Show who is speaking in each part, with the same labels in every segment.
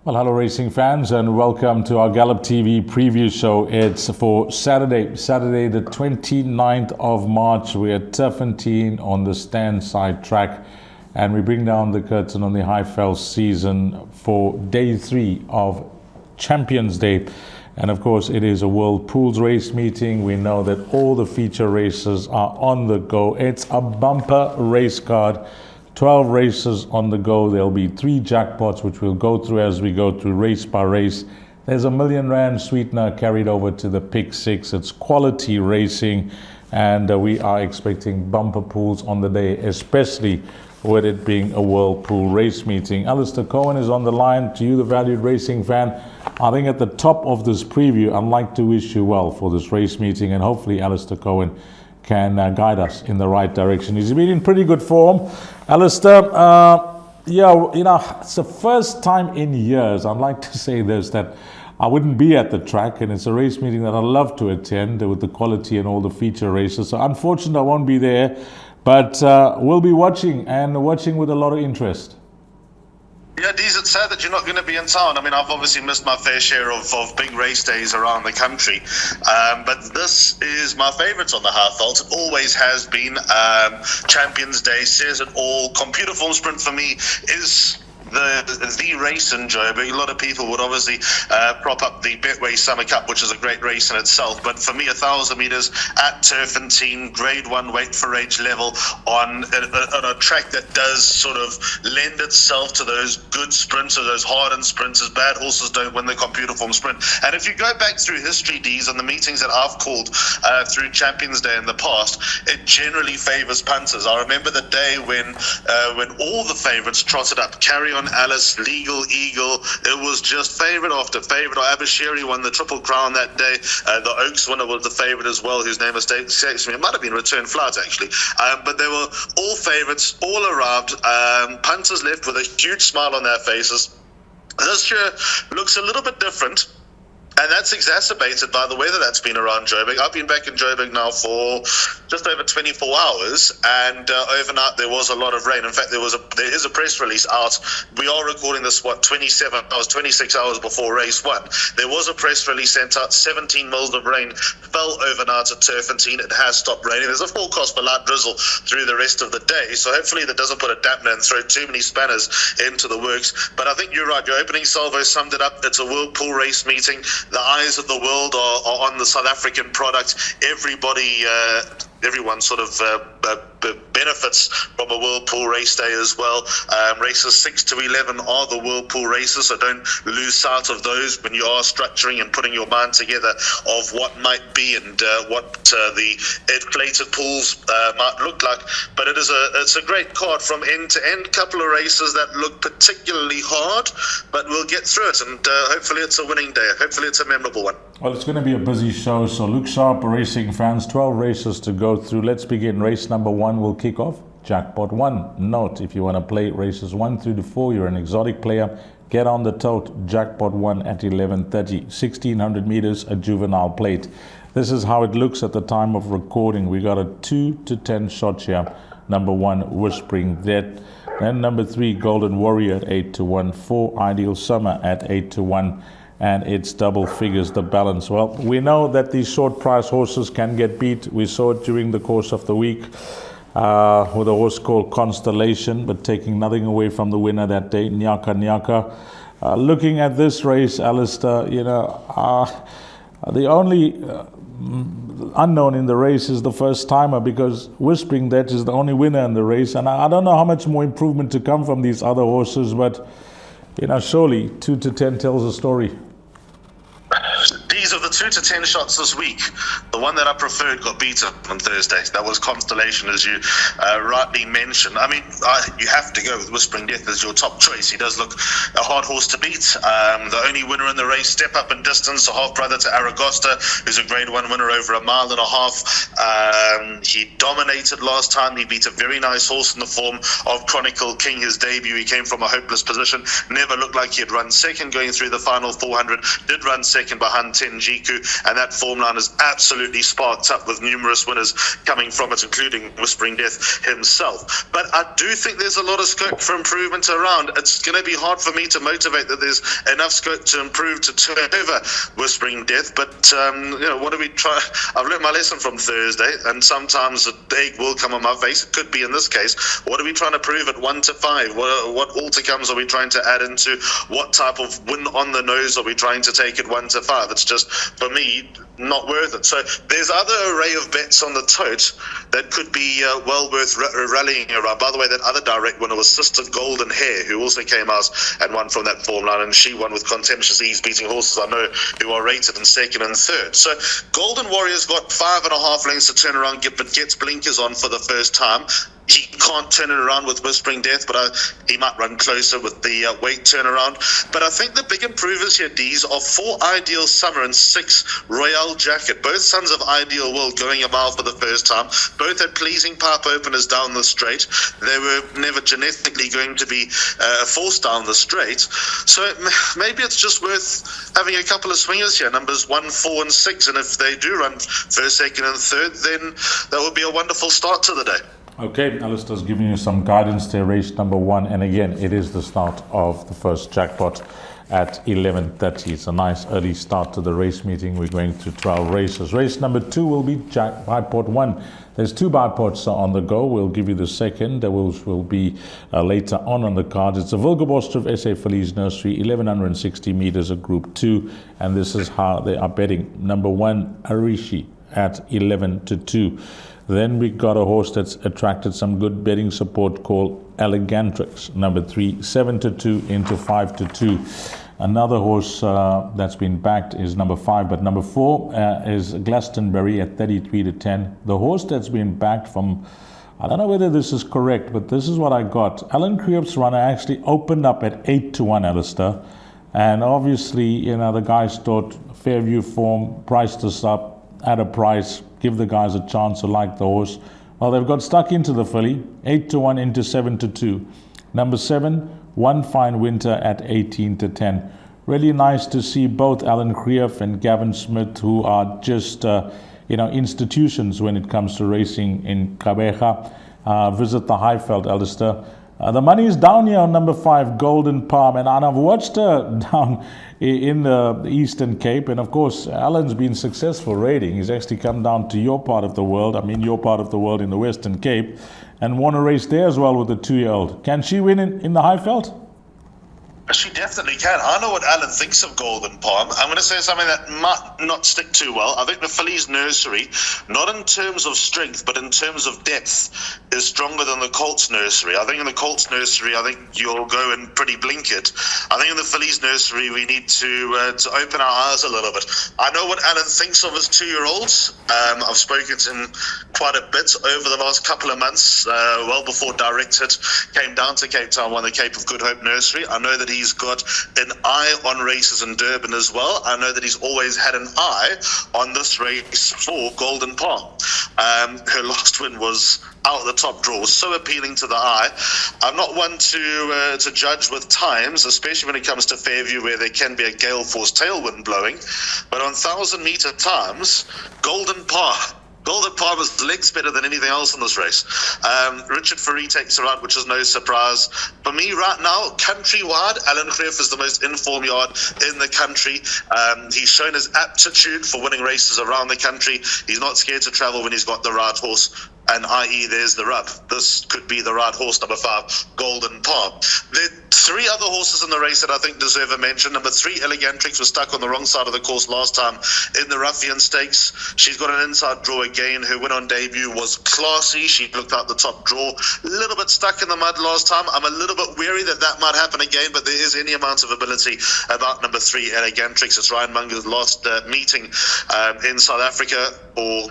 Speaker 1: Well, hello racing fans, and welcome to our Gallop TV preview show. It's for Saturday the 29th of March. We're at Turffontein on the Standside track, and we bring down the curtain on the Highveld season for day 3 of Champions Day. And of course, it is a World Pools race meeting. We know that all the feature races are on the go. It's a bumper race card. 12 races on the go. There'll be 3 jackpots, which we'll go through as we go through race by race. There's a R1 million sweetener carried over to the pick 6. It's quality racing, and we are expecting bumper pools on the day, especially with it being a World Pool race meeting. Alistair Cohen is on the line. To you, the valued racing fan, I think at the top of this preview, I'd like to wish you well for this race meeting, and hopefully Alistair Cohen can guide us in the right direction. He's been in pretty good form. Alistair, it's the first time in years, I'd like to say this, that I wouldn't be at the track, and it's a race meeting that I love to attend with the quality and all the feature races. So unfortunately, I won't be there, but we'll be watching with a lot of interest.
Speaker 2: Yeah, Deez, it's sad that you're not going to be in town. I mean, I've obviously missed my fair share of big race days around the country. But this is my favourite on the Highveld. It always has been. Champions Day says it all. Computer Form Sprint for me is the race in Joburg. A lot of people would obviously prop up the Betway Summer Cup, which is a great race in itself. But for me, 1,000 metres at Turffontein, Grade 1 weight for age level on a track that does sort of lend itself to those good sprinters, those hardened sprinters. Bad horses don't win the Computer Form Sprint. And if you go back through history, Deez, on the meetings that I've called through Champions Day in the past, it generally favours punters. I remember the day when all the favourites trotted up. Carry On Alice, Legal Eagle, it was just favourite after favourite. Abashiri won the Triple Crown that day. The Oaks winner was the favourite as well, whose name escapes me. It might have been Return Flight, actually. But they were all favourites, all arrived. Punters left with a huge smile on their faces. This year looks a little bit different. And that's exacerbated by the weather that's been around Joburg. I've been back in Joburg now for just over 24 hours, and overnight there was a lot of rain. In fact, there is a press release out. We are recording this, 26 hours before race 1. There was a press release sent out. 17 mils of rain fell overnight at Turffontein. It has stopped raining. There's a forecast for light drizzle through the rest of the day, so hopefully that doesn't put a dampener and throw too many spanners into the works. But I think you're right. Your opening salvo summed it up. It's a World Pool race meeting. The eyes of the world are on the South African product. Everyone sort of benefits from a World Pool race day as well. Races 6 to 11 are the World Pool races, so don't lose sight of those when you are structuring and putting your mind together of what might be and what the inflated pools might look like. But it's a great card from end to end. Couple of races that look particularly hard, but we'll get through it, and hopefully it's a winning day. Hopefully it's a memorable one.
Speaker 1: Well, it's going to be a busy show, so look sharp, racing fans. 12 races to go through. Let's begin. Race number 1 will kick off. Jackpot 1. Note, if you want to play races 1 through to 4, you're an exotic player, get on the tote. Jackpot 1 at 11:30. 1,600 meters, a juvenile plate. This is how it looks at the time of recording. We got a 2 to 10 shot here. Number 1, Whispering Dead. Then number 3, Golden Warrior at 8 to 1. 4, Ideal Summer at 8 to 1. And it's double figures, the balance. Well, we know that these short price horses can get beat. We saw it during the course of the week with a horse called Constellation, but taking nothing away from the winner that day, Nyaka. Looking at this race, Alistair, the only unknown in the race is the first timer, because Whispering That is the only winner in the race. And I don't know how much more improvement to come from these other horses, but surely 2 to 10 tells a story.
Speaker 2: These are the 2 to 10 shots this week. The one that I preferred got beaten on Thursday. That was Constellation, as you rightly mentioned. I mean, you have to go with Whispering Death as your top choice. He does look a hard horse to beat. The only winner in the race, step up in distance, a half-brother to Aragosta, who's a Grade 1 winner over 1.5 miles. He dominated last time. He beat a very nice horse in the form of Chronicle King, his debut. He came from a hopeless position. Never looked like he had run second going through the final 400. Did run second behind 10 Njiku, and that form line is absolutely sparked up with numerous winners coming from it, including Whispering Death himself. But I do think there's a lot of scope for improvement around. It's going to be hard for me to motivate that there's enough scope to improve to turn over Whispering Death, but what do we try? I've learned my lesson from Thursday, and sometimes the egg will come on my face. It could be in this case. What are we trying to prove at 1 to 5? What alter-comes are we trying to add into? What type of win on the nose are we trying to take at 1 to 5? It's just, for me, not worth it. So there's other array of bets on the tote that could be well worth rallying around. By the way, that other direct winner was Sister Golden Hair, who also came out and won from that form line, and she won with contemptuous ease, beating horses I know who are rated in second and third. So Golden Warrior's got 5.5 lengths to turn around, but gets blinkers on for the first time. He can't turn it around with Whispering Death, but he might run closer with the weight turnaround. But I think the big improvers here, D's, are 4 Ideal Summer and 6 Royale Jacket. Both sons of Ideal World going a mile for the first time. Both had pleasing pipe openers down the straight. They were never genetically going to be forced down the straight. So maybe it's just worth having a couple of swingers here, numbers 1, 4, and 6. And if they do run first, second, and third, then that would be a wonderful start to the day.
Speaker 1: Okay, Alistair's giving you some guidance there, race number 1, and again, it is the start of the first jackpot at 11:30. It's a nice early start to the race meeting. We're going through 12 races. Race number 2 will be Byport 1. There's 2 Byports on the go. We'll give you the second. There will be later on the card. It's a Wilgerbostroff SA Feliz Nursery, 1160 meters, a Group 2, and this is how they are betting. Number 1, Arishi at 11-2. Then we got a horse that's attracted some good betting support called Elegantrix. Number 3, 7-2 into 5-2. Another horse that's been backed is number 5, but number 4 is Glastonbury at 33-10. The horse that's been backed from, I don't know whether this is correct, but this is what I got. Alan Kriep's runner actually opened up at 8-1, Alistair. And obviously, the guys thought Fairview form, priced this up at a price, give the guys a chance to like the horse. Well, they've got stuck into the filly, 8-1 into 7-2. Number 7, One Fine Winter at 18-10. Really nice to see both Alan Kriep and Gavin Smith, who are just institutions when it comes to racing in Kabeja, visit the Highveld, Alistair. The money is down here on number 5, Golden Palm, and I've watched her down in the Eastern Cape, and of course Alan's been successful raiding. He's actually come down to your part of the world, your part of the world in the Western Cape, and won a race there as well with the 2-year-old. Can she win in the Highveld?
Speaker 2: She definitely can. I know what Alan thinks of Golden Palm. I'm going to say something that might not stick too well. I think the Filly's Nursery, not in terms of strength, but in terms of depth, is stronger than the Colts Nursery. I think in the Colts Nursery, I think you'll go in pretty blinkered. I think in the Filly's Nursery, we need to open our eyes a little bit. I know what Alan thinks of his 2-year-olds. I've spoken to him quite a bit over the last couple of months, well before Direct Hit came down to Cape Town, won the Cape of Good Hope Nursery. I know that he's got an eye on races in Durban as well. I know that he's always had an eye on this race for Golden Palm. Her last win was out of the top draw, was so appealing to the eye. I'm not one to judge with times, especially when it comes to Fairview, where there can be a gale force tailwind blowing. But on 1,000-meter times, Golden Palm is legs better than anything else in this race. Richard Faree takes her out, which is no surprise. For me right now, countrywide, Alan Kriep is the most informed yard in the country. He's shown his aptitude for winning races around the country. He's not scared to travel when he's got the right horse. And i.e. there's the rub. This could be the right horse, number 5, Golden Palm. There are 3 other horses in the race that I think deserve a mention. Number 3, Elegantrix, was stuck on the wrong side of the course last time in the Ruffian Stakes. She's got an inside draw again. Her win on debut was classy. She looked out the top draw. A little bit stuck in the mud last time. I'm a little bit wary that might happen again, but there is any amount of ability about number 3, Elegantrix. It's Ryan Munger's last meeting in South Africa, or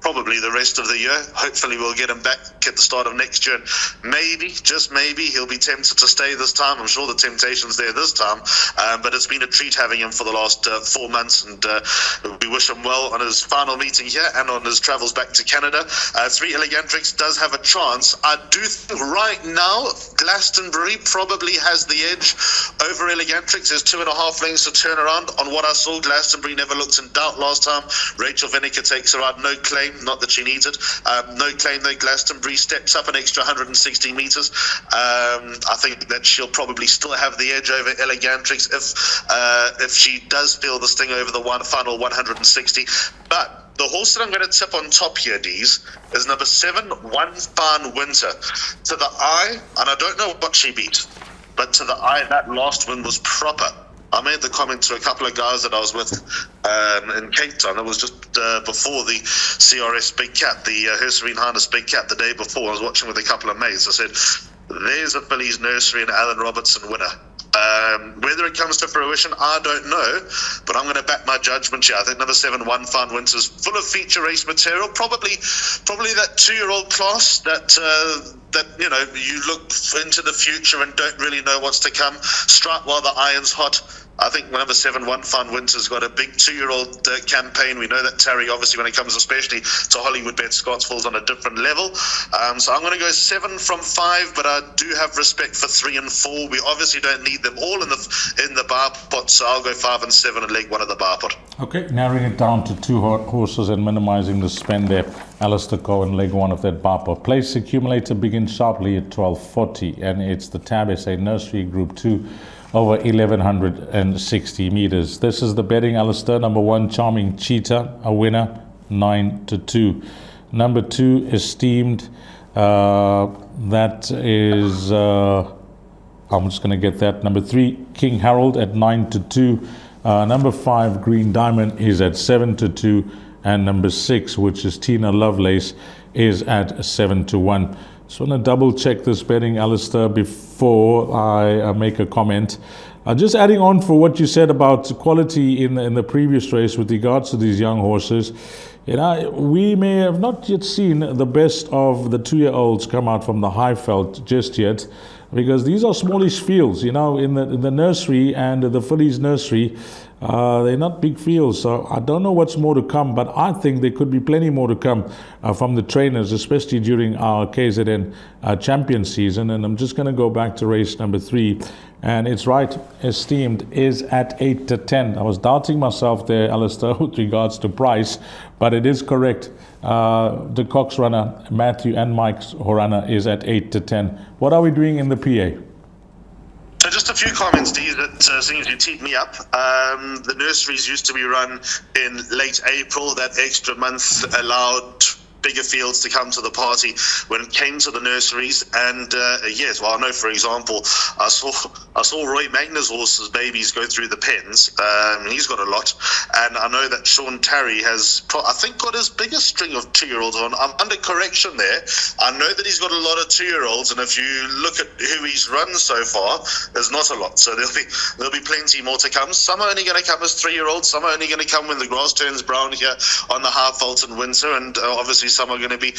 Speaker 2: probably the rest of the year. Hopefully we'll get him back at the start of next year. Maybe, just maybe, he'll be tempted to stay this time. I'm sure the temptation's there this time. But it's been a treat having him for the last 4 months, and we wish him well on his final meeting here and on his travels back to Canada. 3 Elegantrix does have a chance. I do think right now Glastonbury probably has the edge over Elegantrix. There's 2.5 lengths to turn around. On what I saw, Glastonbury never looked in doubt last time. Rachel Vinegar takes her out, no claim, not that she needs it. No claim though. Glastonbury steps up an extra 160 meters. I think that she'll probably still have the edge over Elegantrix if she does feel the sting over the final 160. But the horse that I'm going to tip on top here, Dees, is number 7, One Fine Winter. To the eye, and I don't know what she beat, but to the eye, that last win was proper. I made the comment to a couple of guys that I was with in Cape Town. It was just before the CRS Big Cat, the Her Serene Highness Big Cat, the day before. I was watching with a couple of mates. I said, there's a fillies nursery and Alan Robertson winner. Whether it comes to fruition, I don't know, but I'm going to back my judgment here. I think number 7, One Fine Winter's full of feature race material. Probably that 2-year-old class that you know, you look into the future and don't really know what's to come. Strike while the iron's hot. I think number 7, One Fine Winter's got a big 2-year-old campaign. We know that Terry, obviously, when it comes especially to Hollywoodbets Scottsville's on a different level. So I'm going to go 7 from 5, but I do have respect for 3 and 4. We obviously don't need them all in the bar pot, so I'll go 5 and 7 and leg 1 of the bar pot.
Speaker 1: Okay, narrowing it down to 2 horses and minimizing the spend there. Alistair Cohen, leg 1 of that bar pot. Place accumulator begins sharply at 12:40, and it's the Tab SA Nursery Group 2 over 1160 meters. This is the betting, Alistair. Number 1, Charming Cheetah, a winner, 9-2. Number 2, Esteemed. That is, I'm just going to get that. Number 3, King Harold at 9-2. Number 5, Green Diamond, is at 7-2. And number 6, which is Tina Lovelace, is at 7-1. Just want to double check this betting, Alistair, before I make a comment. Just adding on for what you said about quality in the previous race with regards to these young horses. You know, we may have not yet seen the best of the 2-year-olds come out from the Highveld just yet, because these are smallish fields, you know, in the nursery and the fillies nursery. They're not big fields, so I don't know what's more to come, but I think there could be plenty more to come from the trainers, especially during our KZN champion season. And I'm just going to go back to race number 3, and it's right, Esteemed is at 8-10. I was doubting myself there, Alistair, with regards to price, but it is correct. The Cox runner, Matthew and Mike's runner, is at 8-10. What are we doing in the PA?
Speaker 2: So just a few comments, Dee, that seems to teed me up. The nurseries used to be run in late April. That extra month allowed bigger fields to come to the party when it came to the nurseries. And yes, well, I know, for example, I saw Roy Magna's horse's babies go through the pens. He's got a lot, and I know that Sean Tarry has, I think, got his biggest string of 2-year-olds on. I'm under correction there. I know that he's got a lot of 2-year-olds, and if you look at who he's run so far, there's not a lot. So there'll be plenty more to come. Some are only going to come as 3-year-olds. Some are only going to come when the grass turns brown here on the Highveld in winter, and obviously some are going to be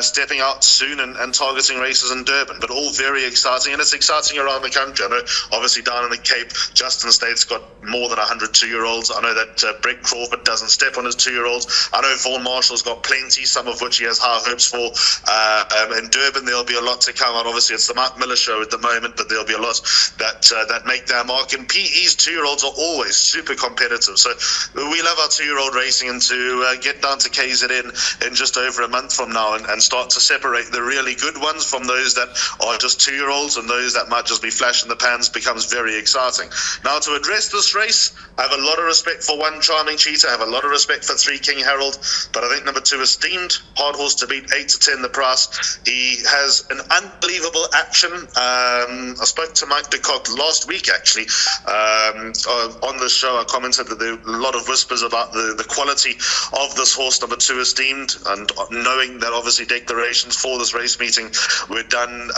Speaker 2: stepping out soon and targeting races in Durban, but all very exciting, and it's exciting around the country. I know obviously down in the Cape, Justin State's got more than 100 2-year-olds. I know that Brett Crawford doesn't step on his 2-year-olds. I know Vaughan Marshall's got plenty, some of which he has high hopes for. In Durban, there'll be a lot to come, and obviously it's the Mike Miller show at the moment, but there'll be a lot that make their mark. And PE's 2-year-olds are always super competitive, so we love our 2-year-old racing, and to get down to KZN in just over a month from now and start to separate the really good ones from those that are just 2-year-olds and those that might just be flash in the pans becomes very exciting. Now, to address this race, I have a lot of respect for 1 Charming Cheetah. I have a lot of respect for 3 King Harold, but I think number 2 Esteemed, hard horse to beat, 8-10 the price. He has an unbelievable action. I spoke to Mike DeCock last week, actually, on the show. I commented that there were a lot of whispers about the quality of this horse, number 2 Esteemed. I and knowing that obviously declarations for this race meeting were done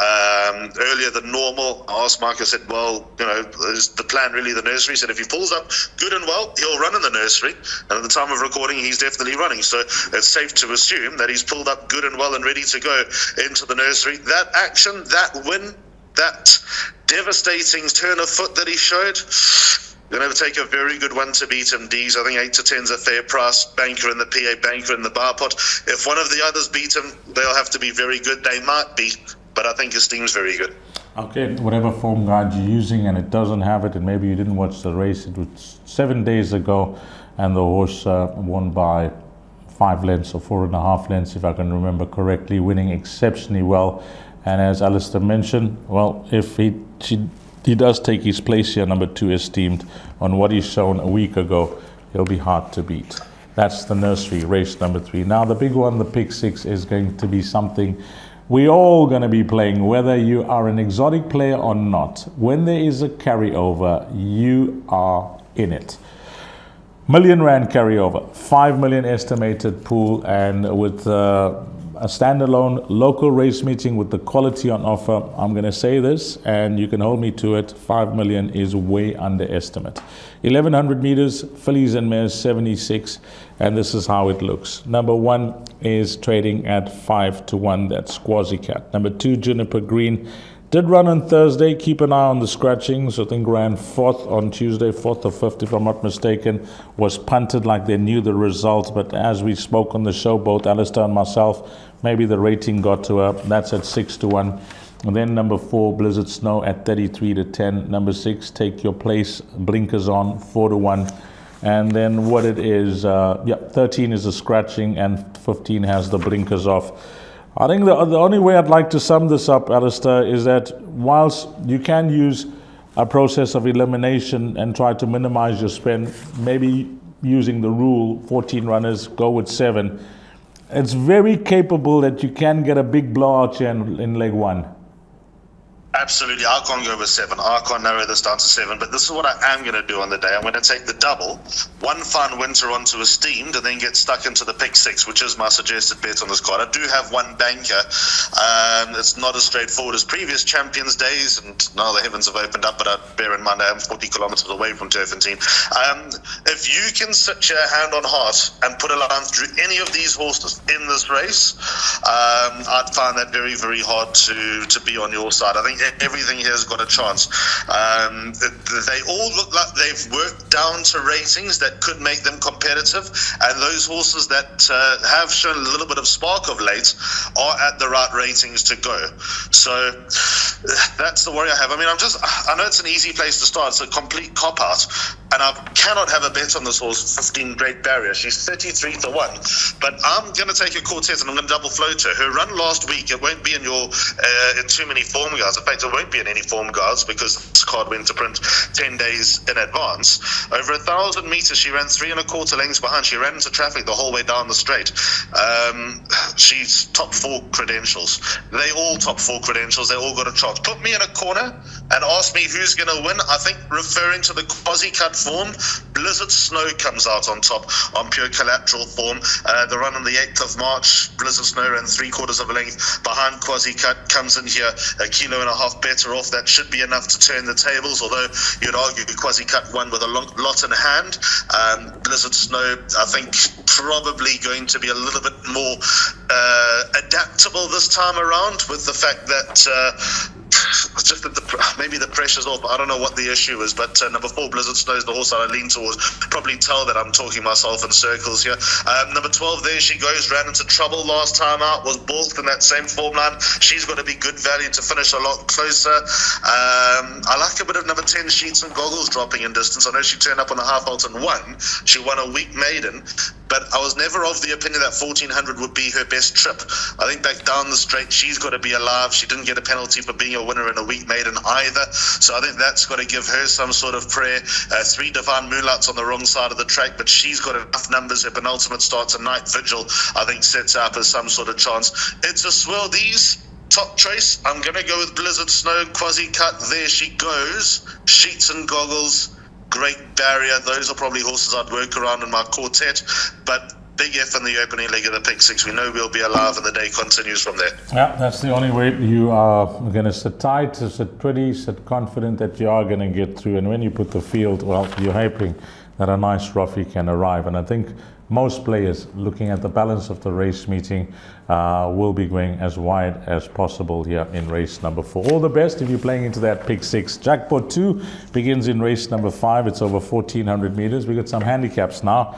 Speaker 2: earlier than normal, I asked Mike, I said, well, is the plan really the nursery? He said if he pulls up good and well, he'll run in the nursery, and at the time of recording he's definitely running, so it's safe to assume that he's pulled up good and well and ready to go into the nursery. That action, that win, that devastating turn of foot that he showed, going to take a very good one to beat him, D's. I think 8 to 10's a fair price. Banker in the PA, banker in the bar pot. If one of the others beat him, they'll have to be very good. They might be, but I think his team's very good.
Speaker 1: Okay, whatever form guide you're using and it doesn't have it, and maybe you didn't watch the race, it was 7 days ago, and the horse won by 5 lengths or 4.5 lengths, if I can remember correctly, winning exceptionally well. And as Alistair mentioned, well, if he does take his place here, number 2 esteemed, on what he's shown a week ago, he'll be hard to beat. That's the nursery, race number 3. Now the big one, the pick 6, is going to be something we're all going to be playing, whether you are an exotic player or not. When there is a carryover, you are in it. R1 million carryover, 5 million estimated pool, and with a standalone local race meeting with the quality on offer, I'm going to say this and you can hold me to it, 5 million is way underestimate. 1100 meters, fillies and mares 76, and this is how it looks. Number 1 is trading at 5 to 1, that's Quasicat. Number 2, Juniper Green, did run on Thursday, keep an eye on the scratchings. I think ran 4th on Tuesday, 4th or 5th if I'm not mistaken, was punted like they knew the result, but as we spoke on the show, both Alistair and myself, maybe the rating got to her. That's at 6 to 1. And then number 4, Blizzard Snow at 33 to 10. Number 6, Take Your Place, Blinkers On, 4 to 1. And then what it is, 13 is the scratching and 15 has the blinkers off. I think the only way I'd like to sum this up, Alistair, is that whilst you can use a process of elimination and try to minimize your spend, maybe using the rule, 14 runners, go with 7, it's very capable that you can get a big blowout here in leg 1.
Speaker 2: Absolutely, I can't go with 7. I can't narrow this down to 7, but this is what I am going to do on the day. I'm going to take the double, one fine winter onto esteemed, and then get stuck into the pick 6, which is my suggested bet on this card. I do have one banker. It's not as straightforward as previous Champions days, and now the heavens have opened up, but bear in mind I am 40 kilometers away from Turffontein. If you can sit your hand on heart and put a line through any of these horses in this race, I'd find that very, very hard to be on your side. I think everything here has got a chance. They all look like they've worked down to ratings that could make them competitive, and those horses that have shown a little bit of spark of late are at the right ratings to go. So that's the worry I have. I mean, I know it's an easy place to start. It's a complete cop-out, and I cannot have a bet on this horse, 15 Great Barrier. She's 33 to 1, but I'm going to take a quartet and I'm going to double float her. Her run last week, it won't be in too many form guides. In fact, it won't be in any form guides because this card went to print 10 days in advance. Over 1,000 meters, she ran 3 1/4 lengths behind. She ran into traffic the whole way down the straight. She's top 4 credentials. They all top 4 credentials. They all got a chance. Put me in a corner and ask me who's going to win. I think referring to the quasi-cut form, Blizzard Snow comes out on top on pure collateral form. The run on the 8th of March, Blizzard Snow ran 3/4 of a length behind quasi-cut, comes in here 1.5 kilos better off. That should be enough to turn the tables, although you'd argue quasi-cut won with a lot in hand. Blizzard Snow, I think, probably going to be a little bit more adaptable this time around, with the fact that just that maybe the pressure's off. I don't know what the issue is, but number 4, Blizzard Snow, is the horse I lean towards. Probably tell that I'm talking myself in circles here. Number 12, there she goes, ran into trouble last time out, was balked in that same form line. She's got to be good value to finish a lot closer. I like a bit of number 10, Sheets and Goggles, dropping in distance. I know she turned up on a half vault and won. She won a weak maiden, but I was never of the opinion that 1400 would be her best trip. I think back down the straight, she's got to be alive. She didn't get a penalty for being a winner in a weak maiden either, so I think that's got to give her some sort of prayer. 3 Divine Moonlights on the wrong side of the track, but she's got enough numbers. Her penultimate starts a Night Vigil, I think, sets up as some sort of chance. It's a swirl. These top choice, I'm going to go with Blizzard Snow, Quasi-Cut, there she goes, Sheets and Goggles, Great Barrier. Those are probably horses I'd work around in my quartet, but Big F in the opening leg of the pick six. We know we'll be alive and the day continues from there.
Speaker 1: Yeah, that's the only way. You are going to sit tight, sit pretty, sit confident that you are going to get through. And when you put the field, well, you're hoping that a nice roughie can arrive. And I think most players, looking at the balance of the race meeting, will be going as wide as possible here in race number 4. All the best if you're playing into that pick 6. Jackpot 2 begins in race number 5. It's over 1,400 meters. We got some handicaps now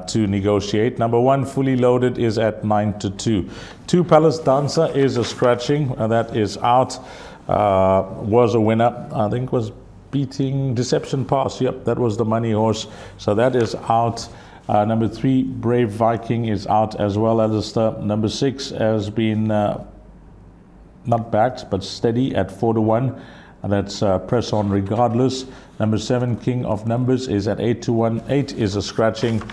Speaker 1: to negotiate. Number 1, fully loaded, is at 9-2. 2, Palace Dancer is a scratching. That is out. Was a winner. I think was beating Deception Pass. Yep, that was the money horse. So that is out. Number 3, Brave Viking, is out as well, Alistair. Number 6 has been not backed, but steady at 4-1. And that's Press On Regardless. Number 7, King of Numbers, is at 8-1. 8 is a scratching.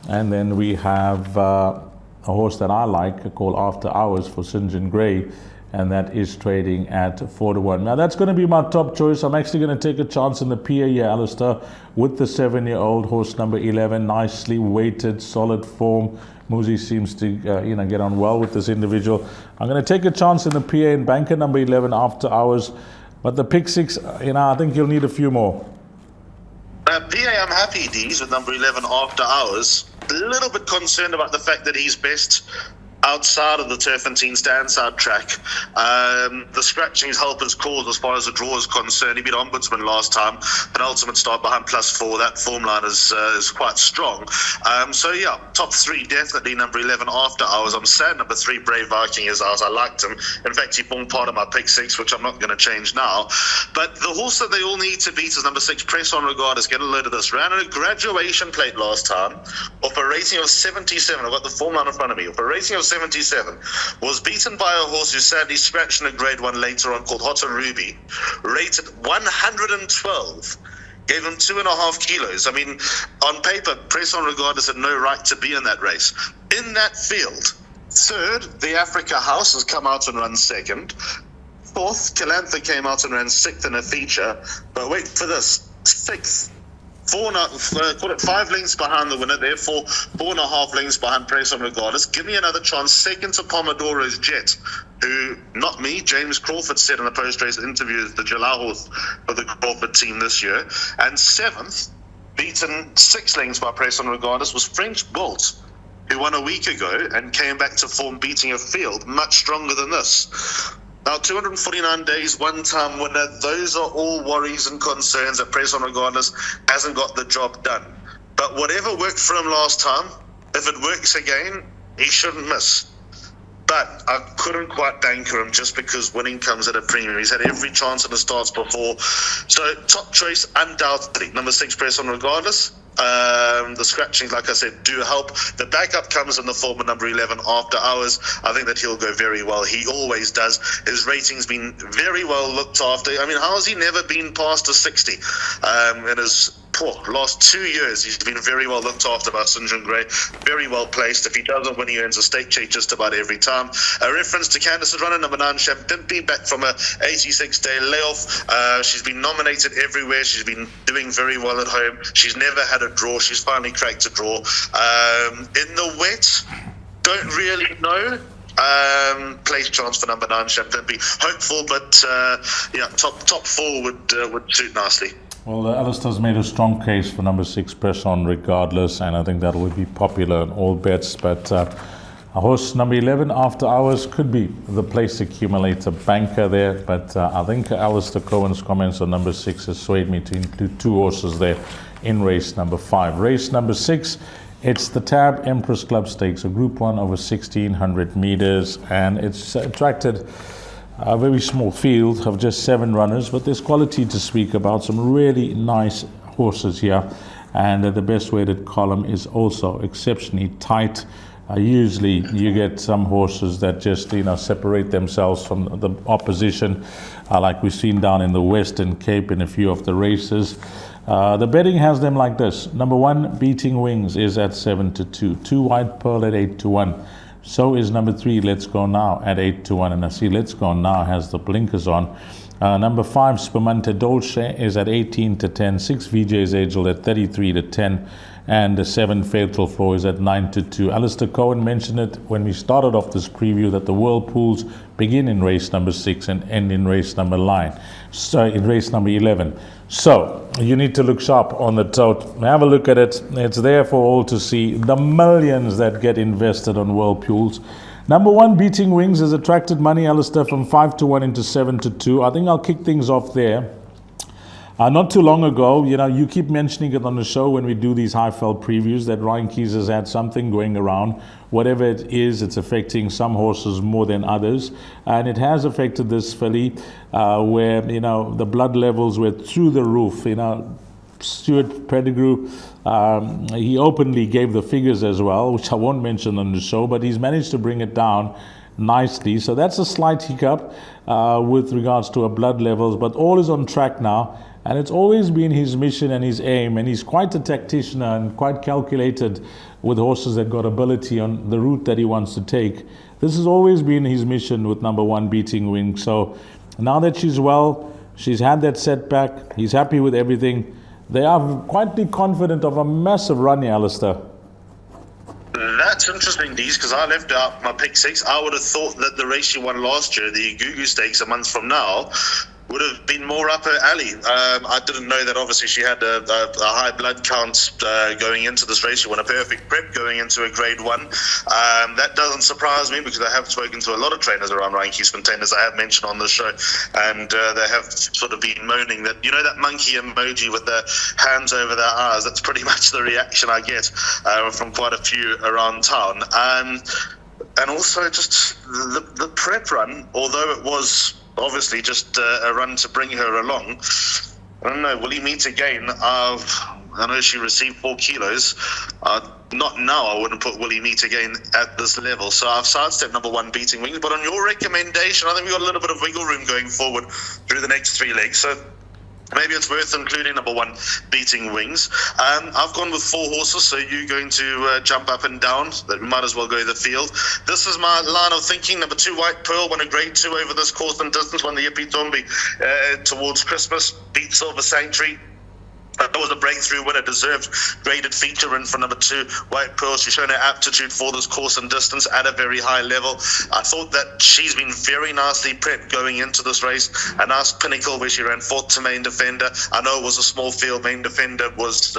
Speaker 1: And then we have a horse that I like called After Hours for St. John Gray. And that is trading at 4-1. Now that's going to be my top choice. I'm actually going to take a chance in the PA here, Alistair, with the 7-year-old horse number 11, nicely weighted, solid form. Muzi seems to get on well with this individual. I'm going to take a chance in the PA and banker number 11, After Hours. But the pick 6, I think you'll need a few more.
Speaker 2: PA, I'm happy, D's, with number 11, After Hours. A little bit concerned about the fact that he's best outside of the Turffontein stand-side track. The scratchings help his cause as far as the draw is concerned. He beat Ombudsman last time. Penultimate start behind +4. That form line is quite strong. So yeah, top 3 definitely number 11, After Hours. I'm sad number 3, Brave Viking, is out. I liked him. In fact, he formed part of my pick 6, which I'm not going to change now. But the horse that they all need to beat is number 6, Press On Regardless. Get a load of this. Ran in a graduation plate last time off a rating of 77. I've got the form line in front of me. Off a rating of 77, was beaten by a horse who sadly scratched in a grade 1 later on called Hot and Ruby, rated 112, gave him 2.5 kilos. I mean, on paper, Press On Regardless had no right to be in that race. In that field, 3rd, the Africa House has come out and run 2nd. 4th, Calantha came out and ran 6th in a feature. But wait for this, 6th. 5 lengths behind the winner, therefore 4.5 lengths behind Press On Regardless. Give me another chance. 2nd to Pomodoro's Jet, who, not me, James Crawford said in a post-race interview, is the July horse for the Crawford team this year. And 7th, beaten 6 lengths by Press On Regardless, was French Bolt, who won a week ago and came back to form beating a field much stronger than this. Now, 249 days, one-time winner, those are all worries and concerns that Press On Regardless hasn't got the job done. But whatever worked for him last time, if it works again, he shouldn't miss. But I couldn't quite banker him just because winning comes at a premium. He's had every chance in the starts before. So, top choice, undoubtedly, number 6, Press On Regardless. The scratchings, like I said, do help. The backup comes in the form of number 11, After Hours. I think that he'll go very well. He always does. His rating's been very well looked after. I mean, how has he never been past a 60? In his last 2 years, he's been very well looked after by St. John Gray. Very well placed. If he doesn't win, he earns a stake check just about every time. A reference to Candice's runner, number 9, Champimpi, back from a 86-day layoff. She's been nominated everywhere. She's been doing very well at home. She's never had a draw. She's finally cracked a draw. In the wet, don't really know. Place chance for number 9, Champimpi. Hopeful, but top 4 would suit nicely.
Speaker 1: Well, Alistair's made a strong case for number 6, Press On Regardless, and I think that would be popular in all bets. But a horse number 11, After Hours, could be the place accumulator banker there. But I think Alistair Cohen's comments on number 6 has swayed me to include 2 horses there in race number 5. Race number 6, it's the Tab Empress Club Stakes, a Group 1 over 1,600 meters, and it's attracted a very small field of just 7 runners, but there's quality to speak about. Some really nice horses here, and the best weighted column is also exceptionally tight. Usually you get some horses that just separate themselves from the opposition, like we've seen down in the Western Cape in a few of the races. The betting has them like this. Number 1, Beating Wings, is at 7-2. 2, White Pearl at 8-1. So is number 3, Let's Go Now, at 8-1. And I see Let's Go Now has the blinkers on. Number 5, Spumante Dolce, is at 18-10. 6, VJ's Angel at 33-10. and the 7 Fatal Flaw is at 9-2. Alistair Cohen mentioned it when we started off this preview that the whirlpools begin in race number 6 and end in race number 9. So in race number 11. So you need to look sharp on the tote. Have a look at it. It's there for all to see. The millions that get invested on whirlpools. Number 1, Beating Wings, has attracted money, Alistair, from 5-1 into 7-2. I think I'll kick things off there. Not too long ago, you keep mentioning it on the show when we do these high-fell previews that Ryan Keys has had something going around. Whatever it is, it's affecting some horses more than others. And it has affected this filly where, the blood levels were through the roof. Stuart Pettigrew, he openly gave the figures as well, which I won't mention on the show, but he's managed to bring it down nicely. So that's a slight hiccup with regards to our blood levels, but all is on track now. And it's always been his mission and his aim, and he's quite a tactician and quite calculated with horses that got ability on the route that he wants to take. This has always been his mission with number 1, Beating Wing. So now that she's well, she's had that setback, he's happy with everything. They are quietly confident of a massive run here, Alistair.
Speaker 2: That's interesting, Dees, because I left out my pick 6. I would have thought that the race she won last year, the Gugu Stakes a month from now, would have been more up her alley. I didn't know that obviously she had a high blood count going into this race. She won a perfect prep going into a grade 1. That doesn't surprise me because I have spoken to a lot of trainers around Ryan Keys-Fontein, as I have mentioned on the show, and they have sort of been moaning that, that monkey emoji with the hands over their eyes, that's pretty much the reaction I get from quite a few around town. And also just the prep run, although it was obviously just a run to bring her along. I don't know, will he meet again? I know she received 4 kilos. Not now, I wouldn't put will he meet again at this level. So I've sidestepped number 1, Beating Wings. But on your recommendation, I think we've got a little bit of wiggle room going forward through the next 3 legs. So maybe it's worth including number 1, Beating Wings. I've gone with 4 horses, so you're going to jump up and down. That we might as well go the field. This is my line of thinking. Number 2, White Pearl, won a grade 2 over this course and distance, won the Yippee Tombi towards Christmas, beat Silver Sanctuary. That was a breakthrough winner, deserved graded feature win for number 2, White Pearl. She's shown her aptitude for this course and distance at a very high level. I thought that she's been very nicely prepped going into this race. A nice pinnacle where she ran 4th to Main Defender. I know it was a small field. Main Defender was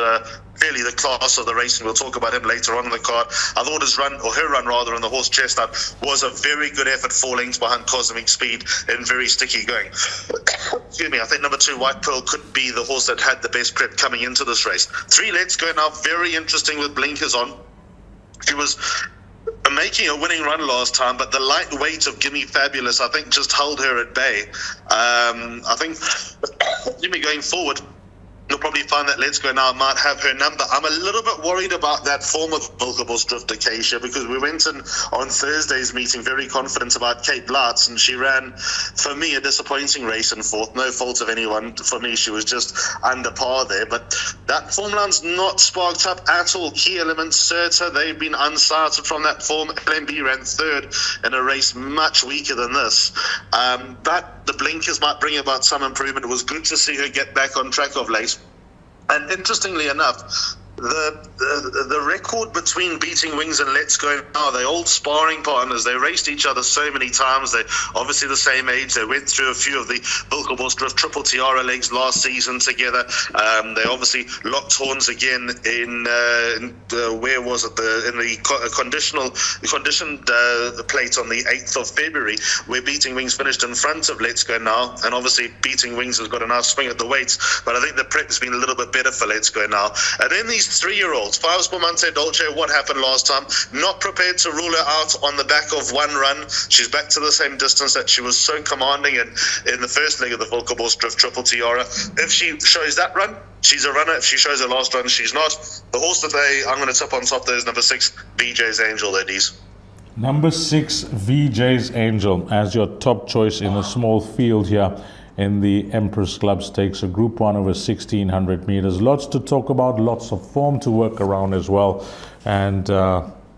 Speaker 2: clearly the class of the race, and we'll talk about him later on in the card. I thought her run rather, on the horse Chestnut was a very good effort, 4 lengths behind Cosmic Speed and very sticky going. Excuse me, I think number 2, White Pearl, could be the horse that had the best prep coming into this race. 3, Let's Go Now, very interesting with blinkers on. She was making a winning run last time, but the light weight of Gimme Fabulous, I think, just held her at bay. I think, going forward, you'll probably find that Let's Go Now might have her number. I'm a little bit worried about that form of Volkerbos Drift Acacia, because we went in on Thursday's meeting very confident about Kate Blatz, and she ran, for me, a disappointing race in 4th. No fault of anyone. For me, she was just under par there. But that form line's not sparked up at all. Key Elements, Serta, they've been unsighted from that form. LMB ran 3rd in a race much weaker than this. But the blinkers might bring about some improvement. It was good to see her get back on track of late. And interestingly enough, the record between Beating Wings and Let's Go Now, they're old sparring partners. They raced each other so many times. They're obviously the same age. They went through a few of the Volkerbos Drift Triple Tiara legs last season together. They obviously locked horns again in where was it? In the conditioned plate on the 8th of February, where Beating Wings finished in front of Let's Go Now. And obviously Beating Wings has got a nice swing at the weights, but I think the prep has been a little bit better for Let's Go Now. And then these 3-year-olds, 5 Spumante Dolce, what happened last time? Not prepared to rule her out on the back of 1 run. She's back to the same distance that she was so commanding in the first leg of the Volkerbos Drift Triple Tiara. If she shows that run, she's a runner. If she shows her last run, she's not. The horse today, I'm going to tip on top there is number 6, VJ's Angel, ladies.
Speaker 1: Number 6, VJ's Angel, as your top choice in a small field here in the Empress Club Stakes, a Group 1 over 1,600 meters. Lots to talk about, lots of form to work around as well. And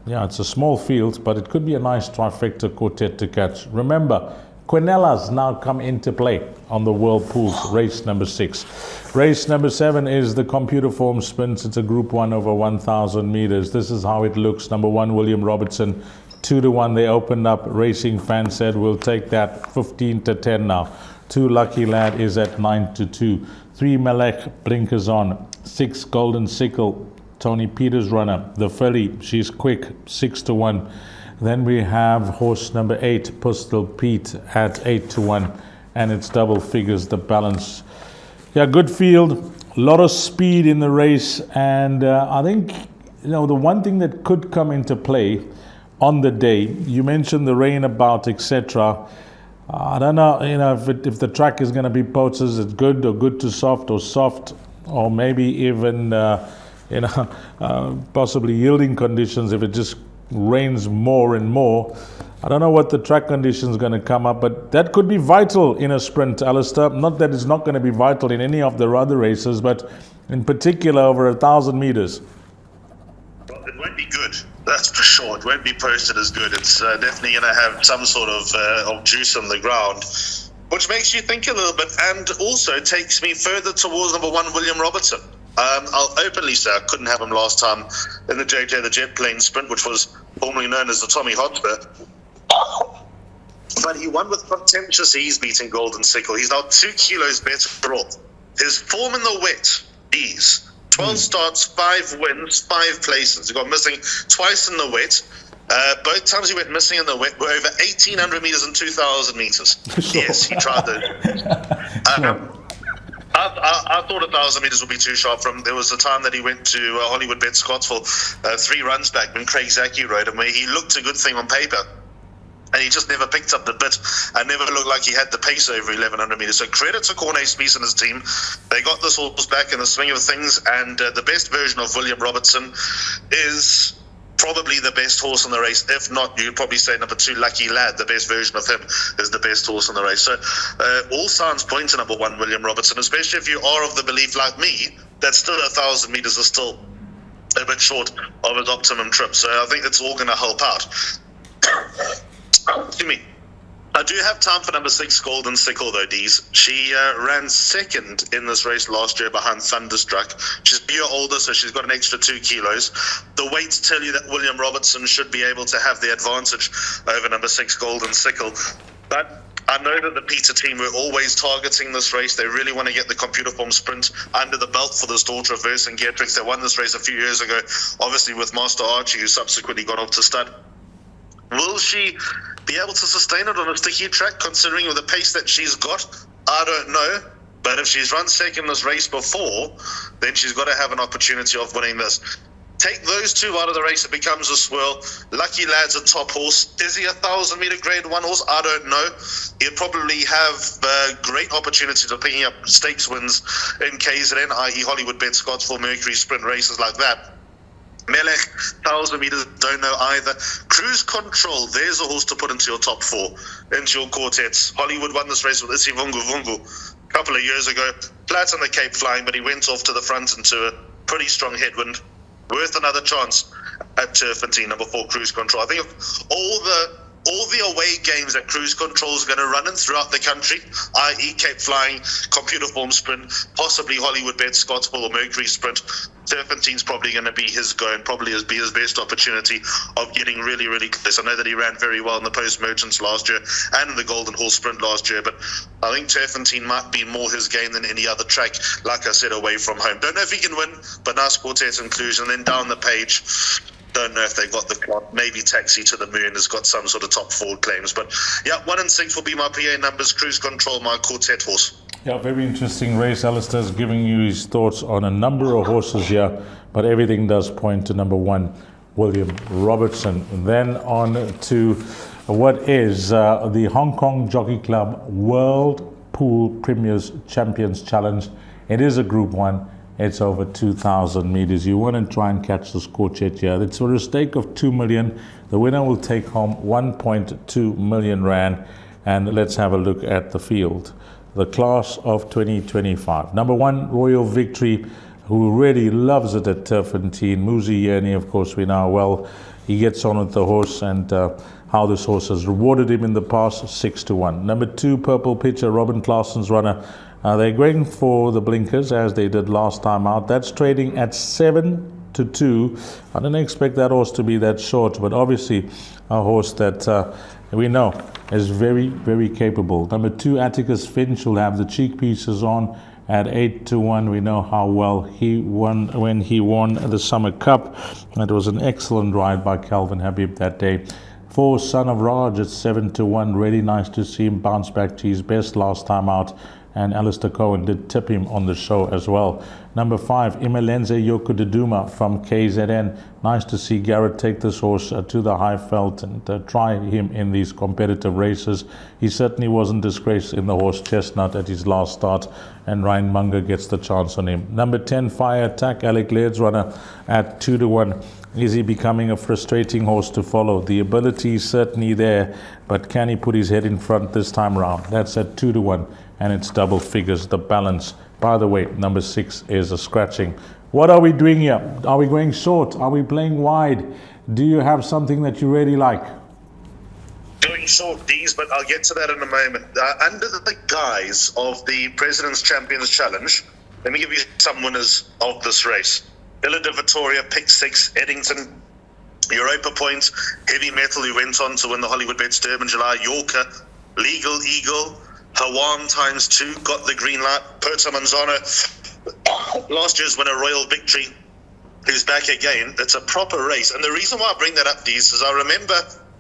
Speaker 1: it's a small field, but it could be a nice trifecta quartet to catch. Remember, Quinellas now come into play on the Whirlpools, race number 6. Race number 7 is the computer form sprints. It's a Group 1 over 1,000 meters. This is how it looks. Number 1, William Robertson, 2-1. They opened up. Racing Fan said, we'll take that 15-10 now. 2, Lucky Lad is at 9-2. 3, Melech, Blinkers On. 6, Golden Sickle, Tony Peters runner. The filly, she's quick, 6-1. Then we have horse number 8, Pistol Pete, at 8-1. And it's double figures, the balance. Yeah, good field, a lot of speed in the race, and I think, the one thing that could come into play on the day, you mentioned the rain about, etc. I don't know, if the track is going to be poached, is it good or good to soft, or maybe even, possibly yielding conditions if it just rains more and more. I don't know what the track condition is going to come up, but that could be vital in a sprint, Alistair. Not that it's not going to be vital in any of the other races, but in particular over 1,000 meters.
Speaker 2: Well, it won't be good, that's for sure. It won't be posted as good. It's definitely going to have some sort of juice on the ground, which makes you think a little bit, and also takes me further towards number 1, William Robertson. I'll openly say I couldn't have him last time in the JJ the Jet Plane Sprint, which was formerly known as the Tommy Hotspur. But he won with contemptuous ease, beating Golden Sickle. He's now 2 kilos better off. His form in the wet, ease. 12 starts, 5 wins, 5 places. He got missing twice in the wet. Both times he went missing in the wet were over 1,800 meters and 2,000 meters. Sure. Yes, he tried those. I thought 1,000 meters would be too sharp for him. There was a time that he went to Hollywoodbets Scottsville 3 runs back when Craig Zaki rode him, where he looked a good thing on paper, and he just never picked up the bit and never looked like he had the pace over 1,100 meters. So credit to Corne Spies and his team. They got this horse back in the swing of things, and the best version of William Robertson is probably the best horse in the race. If not, you'd probably say number 2, Lucky Lad. The best version of him is the best horse in the race. So all signs point to number 1, William Robertson, especially if you are of the belief, like me, that still 1,000 meters is still a bit short of his optimum trip. So I think it's all going to help out. Excuse me. I do have time for number 6, Golden Sickle, though, Dees. She ran second in this race last year behind Thunderstruck. She's a year older, so she's got an extra 2 kilos. The weights tell you that William Robertson should be able to have the advantage over number 6, Golden Sickle. But I know that the Peter team were always targeting this race. They really want to get the computer form sprint under the belt for this daughter of Verse and Getrix. They won this race a few years ago, obviously with Master Archie, who subsequently got off to stud. Will she be able to sustain it on a sticky track, considering with the pace that she's got? I don't know. But if she's run second this race before, then she's got to have an opportunity of winning this. Take those 2 out of the race, it becomes a swirl. Lucky Lad's a top horse. Is he a 1,000 meter grade 1 horse? I don't know. He'll probably have great opportunities of picking up stakes wins in KZN, i.e. Hollywoodbets Scottsville, Mercury Sprint races like that. Melech, 1,000 meters, don't know either. Cruise Control, there's a horse to put into your top 4, into your quartets. Hollywood won this race with Isi Vungu Vungu a couple of years ago. Flat on the Cape flying, but he went off to the front into a pretty strong headwind. Worth another chance at Turffontein, number 4, Cruise Control. I think of all the away games that Cruise Control is going to run in throughout the country, i.e. Cape Flying, Computer Form Sprint, possibly Hollywoodbets Scottsville or Mercury Sprint, Turffontein's probably going to be his go and probably be his best opportunity of getting really, really close. I know that he ran very well in the Post-Merchants last year and in the Golden Horse Sprint last year, but I think Turffontein might be more his game than any other track, like I said, away from home. Don't know if he can win, but nice quartet inclusion. And then down the page, don't know if they've got the clock. Maybe Taxi to the Moon has got some sort of top 4 claims. But yeah, 1 and 6 will be my PA numbers. Cruise Control, my quartet horse.
Speaker 1: Yeah, very interesting race. Alistair's giving you his thoughts on a number of horses here, but everything does point to number 1, William Robertson. Then on to what is the Hong Kong Jockey Club World Pool Premiers Champions Challenge. It is a Group 1. It's over 2,000 meters. You want to try and catch the quartet here. It's for a stake of 2 million. The winner will take home 1.2 million rand. And let's have a look at the field. The class of 2025. Number 1, Royal Victory, who really loves it at Turffontein. Muzi Yerni, of course, we know well. he gets on with the horse and how this horse has rewarded him in the past, 6-1. Number 2, Purple Pitcher, Robin Claessen's runner. They're going for the blinkers as they did last time out. That's trading at 7-2. I didn't expect that horse to be that short, but obviously a horse that we know is very, very capable. Number 2, Atticus Finch will have the cheek pieces on at 8-1. We know how well he won when he won the Summer Cup. It was an excellent ride by Calvin Habib that day. 4, Son of Raj at 7-1. Really nice to see him bounce back to his best last time out. And Alistair Cohen did tip him on the show as well. Number 5, Imelenze Yokududuma from KZN. Nice to see Garrett take this horse to the Highveld and try him in these competitive races. He certainly wasn't disgraced in the horse Chestnut at his last start, and Ryan Munger gets the chance on him. Number 10, Fire Attack, Alec Laird's runner at 2-1. Is he becoming a frustrating horse to follow? The ability is certainly there, but can he put his head in front this time around? That's at 2-1, and it's double figures, the balance. By the way, number 6 is a scratching. What are we doing here? Are we going short? Are we playing wide? Do you have something that you really like?
Speaker 2: Going short, D's, but I'll get to that in a moment. Under the guise of the President's Champions Challenge, let me give you some winners of this race. Villa de Vittoria, pick 6, Eddington, Europa Point, Heavy Metal, who went on to win the Hollywoodbets Durbanville, Yorker, Legal Eagle, Hawam times 2, got the green light, Puerto Manzano, last year's winner, Royal Victory, who's back again. It's a proper race. And the reason why I bring that up, Dees, is I remember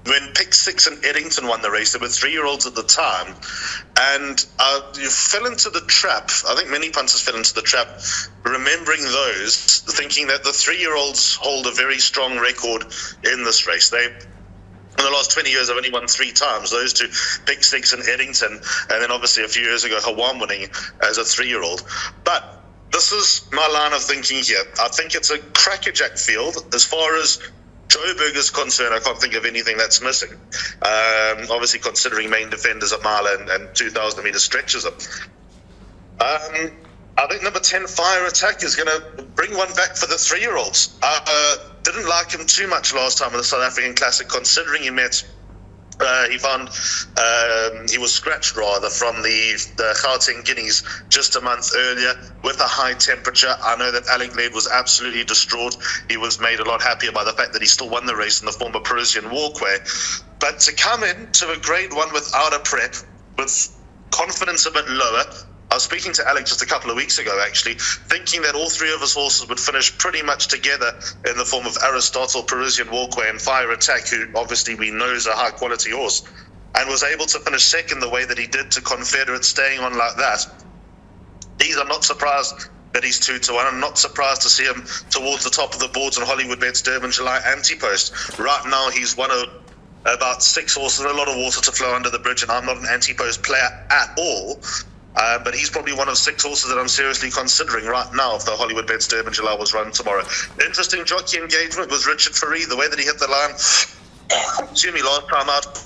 Speaker 2: when Pick 6 and Eddington won the race, there were 3-year-olds at the time, and you fell into the trap. I think many punters fell into the trap, remembering those, thinking that the 3-year-olds hold a very strong record in this race. They, in the last 20 years, have only won 3 times. Those two, Pick 6 and Eddington, and then obviously a few years ago, Hawam winning as a 3-year-old. But this is my line of thinking here. I think it's a crackerjack field. As far as Joburg is concerned, I can't think of anything that's missing. Obviously, considering main defenders at mile and 2,000 meter stretches up. I think number 10, Fire Attack, is going to bring one back for the 3-year-olds. Didn't like him too much last time in the South African Classic, considering he met. He found he was scratched rather from the Gauteng Guineas just a month earlier with a high temperature. I know that Alec Laird was absolutely distraught. He was made a lot happier by the fact that he still won the race in the former Parisian Walkway. But to come in to a grade 1 without a prep, with confidence a bit lower, I was speaking to Alex just a couple of weeks ago, actually, thinking that all 3 of his horses would finish pretty much together in the form of Aristotle, Parisian Walkway, and Fire Attack, who obviously we know is a high-quality horse, and was able to finish second the way that he did to Confederate, staying on like that. These are not surprised that he's 2-1. I'm not surprised to see him towards the top of the boards on Hollywoodbets Durban July anti-post. Right now, he's one of about 6 horses, a lot of water to flow under the bridge, and I'm not an anti-post player at all. But he's probably one of 6 horses that I'm seriously considering right now if the Hollywoodbets Durban July was run tomorrow. Interesting jockey engagement with Richard Faree, the way that he hit the line, excuse me, last time out.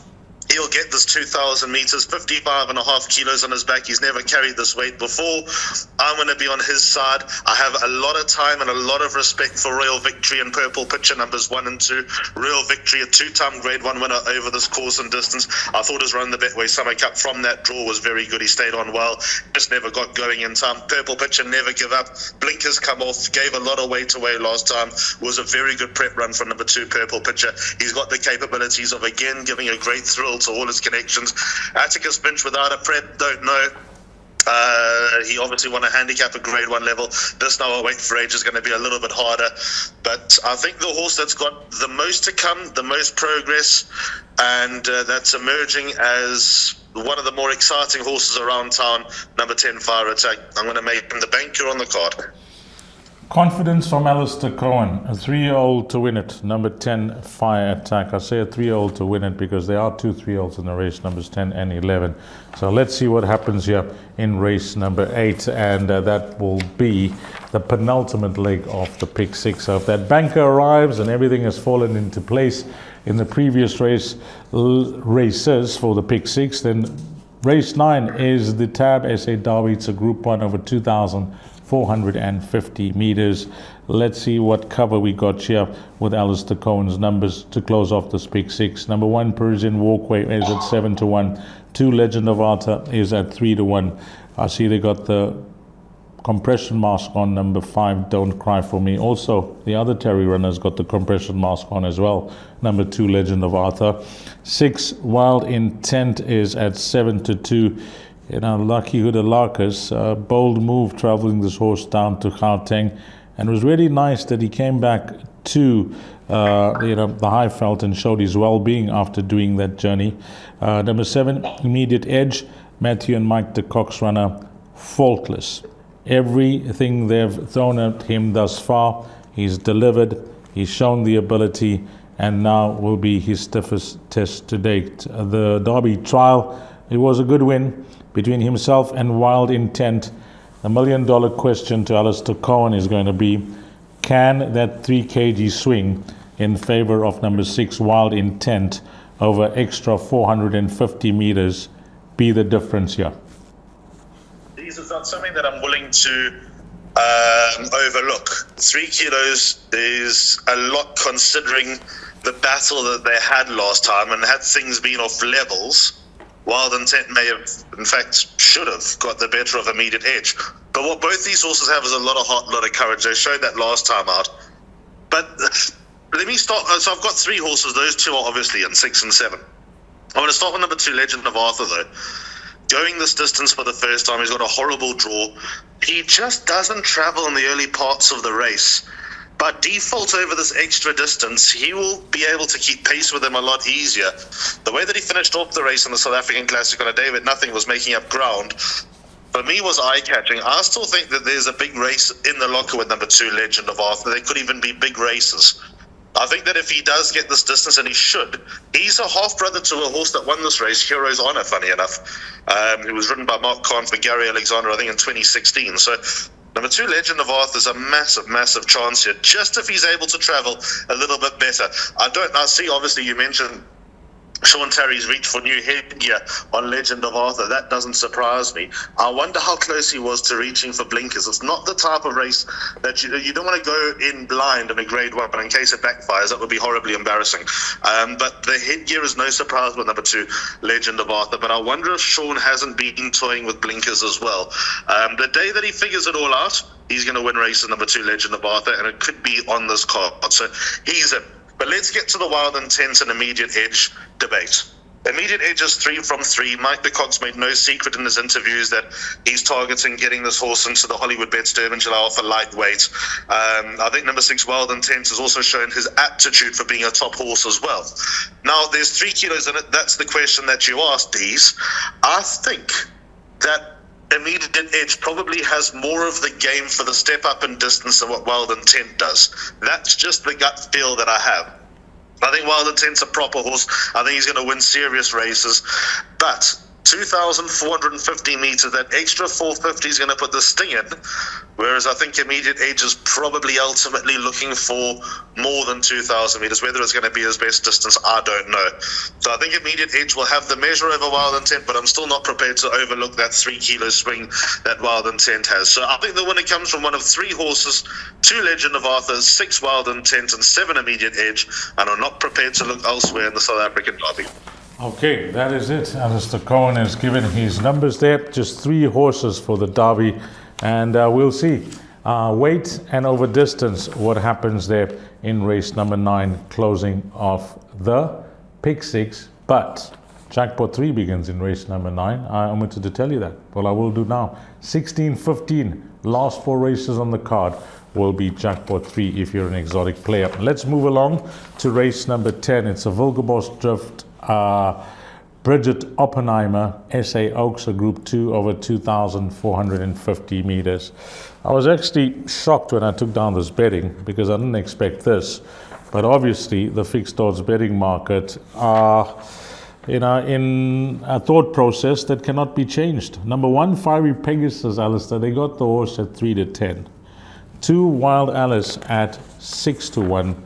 Speaker 2: He'll get this 2,000 meters, 55.5 kilos on his back. He's never carried this weight before. I'm going to be on his side. I have a lot of time and a lot of respect for Royal Victory and Purple Pitcher numbers 1 and 2. Royal Victory, a 2-time grade 1 winner over this course and distance. I thought his run the Betway Summer Cup from that draw was very good. He stayed on well, just never got going in time. Purple Pitcher never give up. Blinkers come off, gave a lot of weight away last time. Was a very good prep run for number 2, Purple Pitcher. He's got the capabilities of, again, giving a great thrill to all his connections. Atticus Finch without a prep, don't know. He obviously won a handicap at grade 1 level. This now, wait for age, is going to be a little bit harder. But I think the horse that's got the most to come, the most progress, and that's emerging as one of the more exciting horses around town, number 10, Fire Attack. I'm going to make him the banker on the card.
Speaker 1: Confidence from Alistair Cohen, a 3-year-old to win it. Number 10, Fire Attack. I say a 3-year-old to win it because there are 2 3-year-olds in the race, numbers 10 and 11. So let's see what happens here in race number 8, and that will be the penultimate leg of the Pick 6. So if that banker arrives and everything has fallen into place in the previous races for the Pick 6, then race 9 is the Tab SA Derby. It's a Group 1 over 2,000 450 meters. Let's see what cover we got here with Alistair Cohen's numbers to close off this pick six. Number 1, Parisian Walkway, is at 7-1. 2, Legend of Arthur, is at 3-1. I see they got the compression mask on. Number 5, Don't Cry For Me. Also, the other Terry runner's got the compression mask on as well. Number 2, Legend of Arthur. 6, Wild Intent, is at 7-2. Lucky Hoodalakas, bold move traveling this horse down to Gauteng, and it was really nice that he came back to the Highveld and showed his well-being after doing that journey. Number 7, Immediate Edge, Matthew and Mike the Cox runner, faultless. Everything they've thrown at him thus far, he's delivered, he's shown the ability, and now will be his stiffest test to date. The Derby trial, it was a good win between himself and Wild Intent. The $1 million question to Alistair Cohen is going to be, can that 3 kg swing in favor of number 6, Wild Intent, over extra 450 meters be the difference here?
Speaker 2: This is not something that I'm willing to overlook. 3 kilos is a lot considering the battle that they had last time, and had things been off levels, Wild Intent may have, in fact, should have got the better of Immediate Edge. But what both these horses have is a lot of heart, a lot of courage. They showed that last time out. But let me start. So I've got 3 horses. Those 2 are obviously in 6 and 7. I want to start with number 2, Legend of Arthur, though. Going this distance for the first time, he's got a horrible draw. He just doesn't travel in the early parts of the race. By default, over this extra distance, he will be able to keep pace with him a lot easier. The way that he finished off the race in the South African Classic on a day with nothing was making up ground, for me, was eye-catching. I still think that there's a big race in the locker with number 2, Legend of Arthur. There could even be big races. I think that if he does get this distance, and he should, he's a half-brother to a horse that won this race, Hero's Honor, funny enough. It was ridden by Mark Kahn for Gary Alexander, I think, in 2016. So number 2, Legend of Arthur, is a massive, massive chance here, just if he's able to travel a little bit better. I see, obviously, you mentioned Sean Terry's reach for new headgear on Legend of Arthur. That doesn't surprise me. I wonder how close he was to reaching for blinkers. It's not the type of race that you don't want to go in blind in a grade 1, but in case it backfires, that would be horribly embarrassing. But the headgear is no surprise with number 2, Legend of Arthur. But I wonder if Sean hasn't been toying with blinkers as well. The day that he figures it all out, he's going to win races number 2, Legend of Arthur, and it could be on this card. So he's a... But let's get to the Wild Intent and Immediate Edge debate. Immediate Edge is 3 from 3. Mike the Cox made no secret in his interviews that he's targeting getting this horse into the Hollywoodbets Durbanville Alpha lightweight. I think number 6, Wild Intent, has also shown his aptitude for being a top horse as well. Now, there's 3 kilos in it. That's the question that you asked, Dees. I think that Immediate Edge probably has more of the game for the step up in distance than what Wild Intent does. That's just the gut feel that I have. I think Wild Intent's a proper horse. I think he's going to win serious races. But 2,450 meters, that extra 450 is going to put the sting in. Whereas I think Immediate Edge is probably ultimately looking for more than 2,000 meters. Whether it's going to be his best distance, I don't know. So I think Immediate Edge will have the measure over Wild Intent, but I'm still not prepared to overlook that 3 kilo swing that Wild Intent has. So I think the winner comes from one of 3 horses, 2 Legend of Arthur, 6 Wild Intent, and 7 Immediate Edge. And I'm not prepared to look elsewhere in the South African Derby.
Speaker 1: Okay, that is it. Alistair Cohen has given his numbers there. Just 3 horses for the Derby. And we'll see. Weight and over distance, what happens there in race number 9, closing off the pick 6. But jackpot 3 begins in race number 9. I omitted to tell you that. Well, I will do now. 16, 15, last 4 races on the card will be jackpot 3 if you're an exotic player. Let's move along to race number 10. It's a Wilgerbos Drift Bridget Oppenheimer SA Oaks, a Group 2 over 2,450 meters. I was actually shocked when I took down this betting because I didn't expect this. But obviously the fixed odds betting market are in a thought process that cannot be changed. Number 1, Fiery Pegasus, Alistair, they got the horse at 3-10. 2, Wild Alice at 6-1.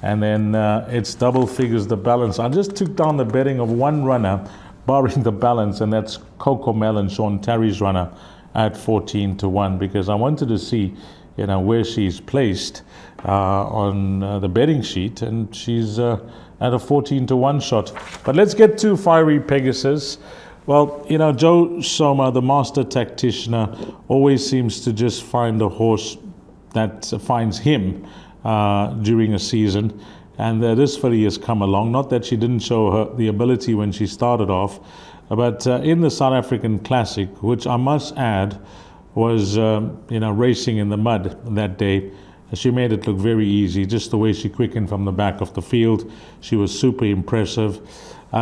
Speaker 1: And then it's double figures the balance. I just took down the betting of one runner, barring the balance, and that's Coco Melon, Sean Terry's runner, at 14 to 1 because I wanted to see, where she's placed on the betting sheet, and she's at a 14 to 1 shot. But let's get to Fiery Pegasus. Well, Joe Soma, the master tacticianer, always seems to just find a horse that finds him during a season. And this filly has come along. Not that she didn't show her the ability when she started off, but in the South African Classic, which I must add was, racing in the mud that day, she made it look very easy, just the way she quickened from the back of the field. She was super impressive.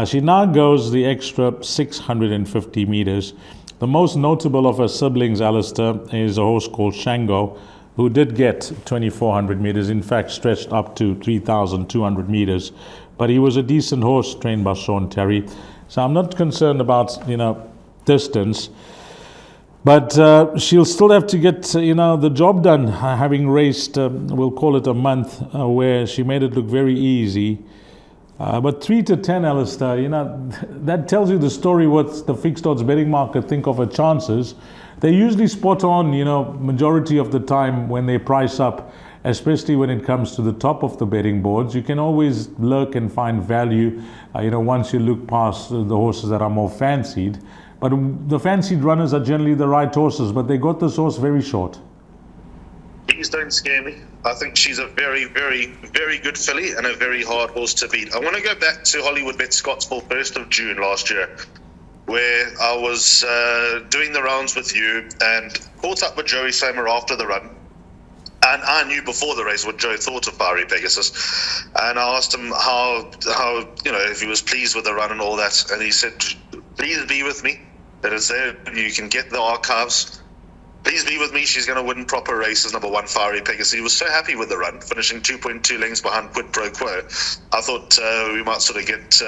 Speaker 1: She now goes the extra 650 meters. The most notable of her siblings, Alistair, is a horse called Shango, who did get 2,400 meters, in fact stretched up to 3,200 meters. But he was a decent horse trained by Sean Terry. So I'm not concerned about, distance. But she'll still have to get, the job done, having raced, we'll call it a month, where she made it look very easy. But 3 to 10, Alistair, that tells you the story what the fixed odds betting market think of her chances. They're usually spot on, majority of the time when they price up, especially when it comes to the top of the betting boards. You can always lurk and find value, once you look past the horses that are more fancied. But the fancied runners are generally the right horses, but they got this horse very short.
Speaker 2: Please don't scare me. I think she's a very, very, very good filly and a very hard horse to beat. I want to go back to Hollywoodbets Scottsville 1st of June last year, where I was doing the rounds with you and caught up with Joey Samer after the run. And I knew before the race what Joe thought of Fiery Pegasus. And I asked him how if he was pleased with the run and all that. And he said, please be with me. That is there. You can get the archives. Please be with me. She's going to win proper races. Number 1, Fiery Pegasus. He was so happy with the run, finishing 2.2 lengths behind Quid Pro Quo. I thought we might sort of get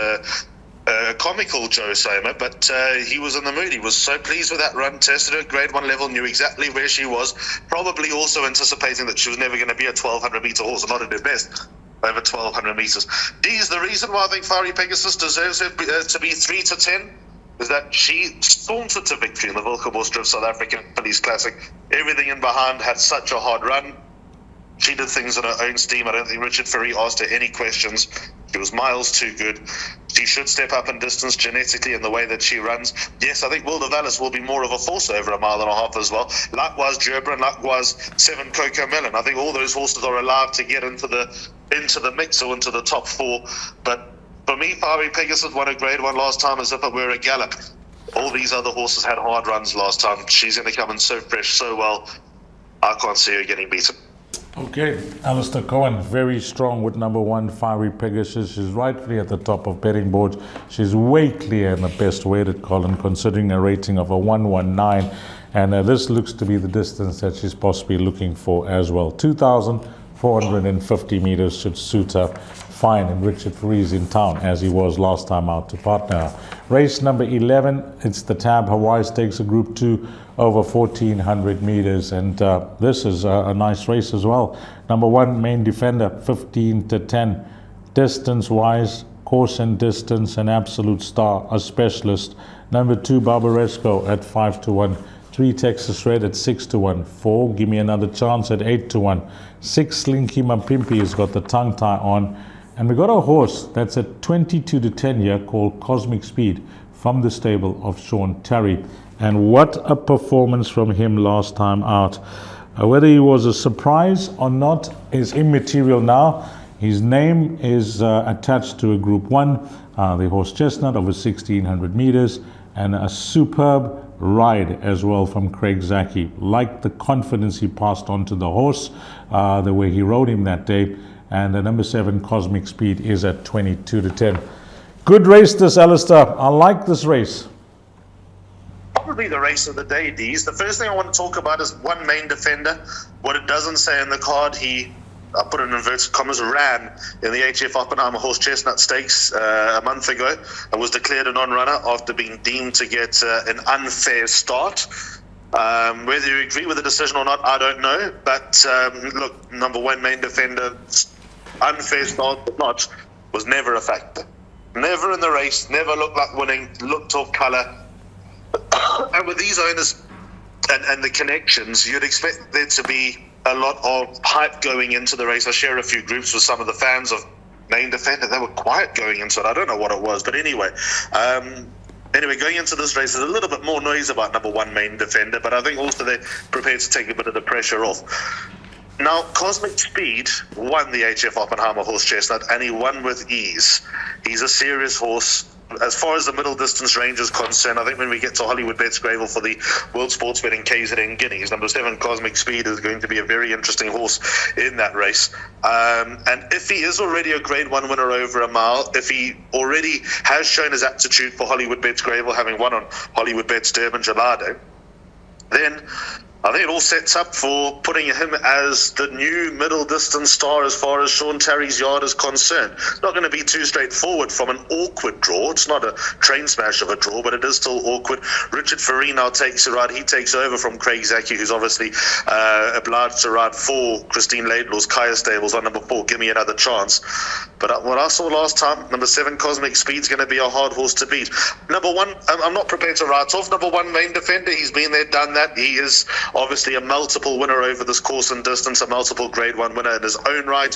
Speaker 2: comical Joe Samer, but he was in the mood. He was so pleased with that run, tested her at grade 1 level, knew exactly where she was, probably also anticipating that she was never going to be a 1,200 meter horse, not at her best, over 1,200 meters. Is the reason why I think Fiery Pegasus deserves it to be 3 to 10 is that she sauntered to victory in the Wilkeborst South African Police Classic. Everything in behind had such a hard run. She did things on her own steam. I don't think Richard Ferry asked her any questions. She was miles too good. She should step up in distance genetically in the way that she runs. Yes, I think Will de Vallis will be more of a force over a mile and a half as well. Likewise Gerber, likewise 7 Coco Melon. I think all those horses are allowed to get into the mix or into the top 4. But for me, Fiery Pegasus won a grade 1 last time as if it were a gallop. All these other horses had hard runs last time. She's going to come in so fresh, so well. I can't see her getting beaten.
Speaker 1: Okay, Alistair Cohen, very strong with number 1, Fiery Pegasus. She's rightfully at the top of betting boards. She's way clear in the best weighted column, considering a rating of a 119. And this looks to be the distance that she's possibly looking for as well. 2,450 meters should suit her fine. And Richard Ferry's in town, as he was last time out, to partner her. Race number 11, it's the Tab Hawaii Stakes, a Group 2 over 1,400 meters, and this is a nice race as well. Number 1, Main Defender, 15 to 10. Distance-wise, course and distance, an absolute star, a specialist. Number 2, Barbaresco at 5 to 1. 3, Texas Red at 6 to 1. 4, Give Me Another Chance at 8 to 1. 6, Slinky Mapimpi has got the tongue tie on. And we got a horse that's at 22 to 10 here called Cosmic Speed from the stable of Sean Terry. And what a performance from him last time out. Whether he was a surprise or not is immaterial now. His name is attached to a Group 1, the horse Chestnut over 1,600 meters, and a superb ride as well from Craig Zaki. Like the confidence he passed on to the horse, the way he rode him that day. And the number 7, Cosmic Speed, is at 22 to 10. Good race this, Alistair. I like this race.
Speaker 2: Probably the race of the day, Dees. The first thing I want to talk about is 1, Main Defender. What it doesn't say in the card, I put it in inverted commas, ran in the HF Oppenheimer Horse Chestnut Stakes a month ago and was declared a non-runner after being deemed to get an unfair start. Whether you agree with the decision or not, I don't know. But look, number 1, Main Defender, unfair start or not, was never a factor. Never in the race, never looked like winning, looked off colour. And with these owners, and the connections, you'd expect there to be a lot of hype going into the race. I share a few groups with some of the fans of Main Defender. They were quiet going into it. I don't know what it was, but anyway, going into this race, there's a little bit more noise about number 1 Main Defender, but I think also they're prepared to take a bit of the pressure off. Now, Cosmic Speed won the HF Oppenheimer horse chestnut, and he won with ease. He's a serious horse. As far as the middle distance range is concerned, I think when we get to Hollywoodbets Greyville for the World Sports Betting KZN Guineas, number 7 Cosmic Speed is going to be a very interesting horse in that race. And if he is already a Grade 1 winner over a mile, if he already has shown his aptitude for Hollywoodbets Greyville, having won on Hollywoodbets Durbanville, then I think it all sets up for putting him as the new middle distance star as far as Sean Tarry's yard is concerned. It's not going to be too straightforward from an awkward draw. It's not a train smash of a draw, but it is still awkward. Richard Faree now takes a ride. He takes over from Craig Zaki, who's obviously obliged to ride for Christine Laidlaw's Kaya Stables on number 4. Give me another chance. But what I saw last time, number 7 Cosmic Speed's going to be a hard horse to beat. Number 1, I'm not prepared to write off number 1 Main Defender. He's been there, done that. He is obviously a multiple winner over this course and distance, a multiple Grade 1 winner in his own right.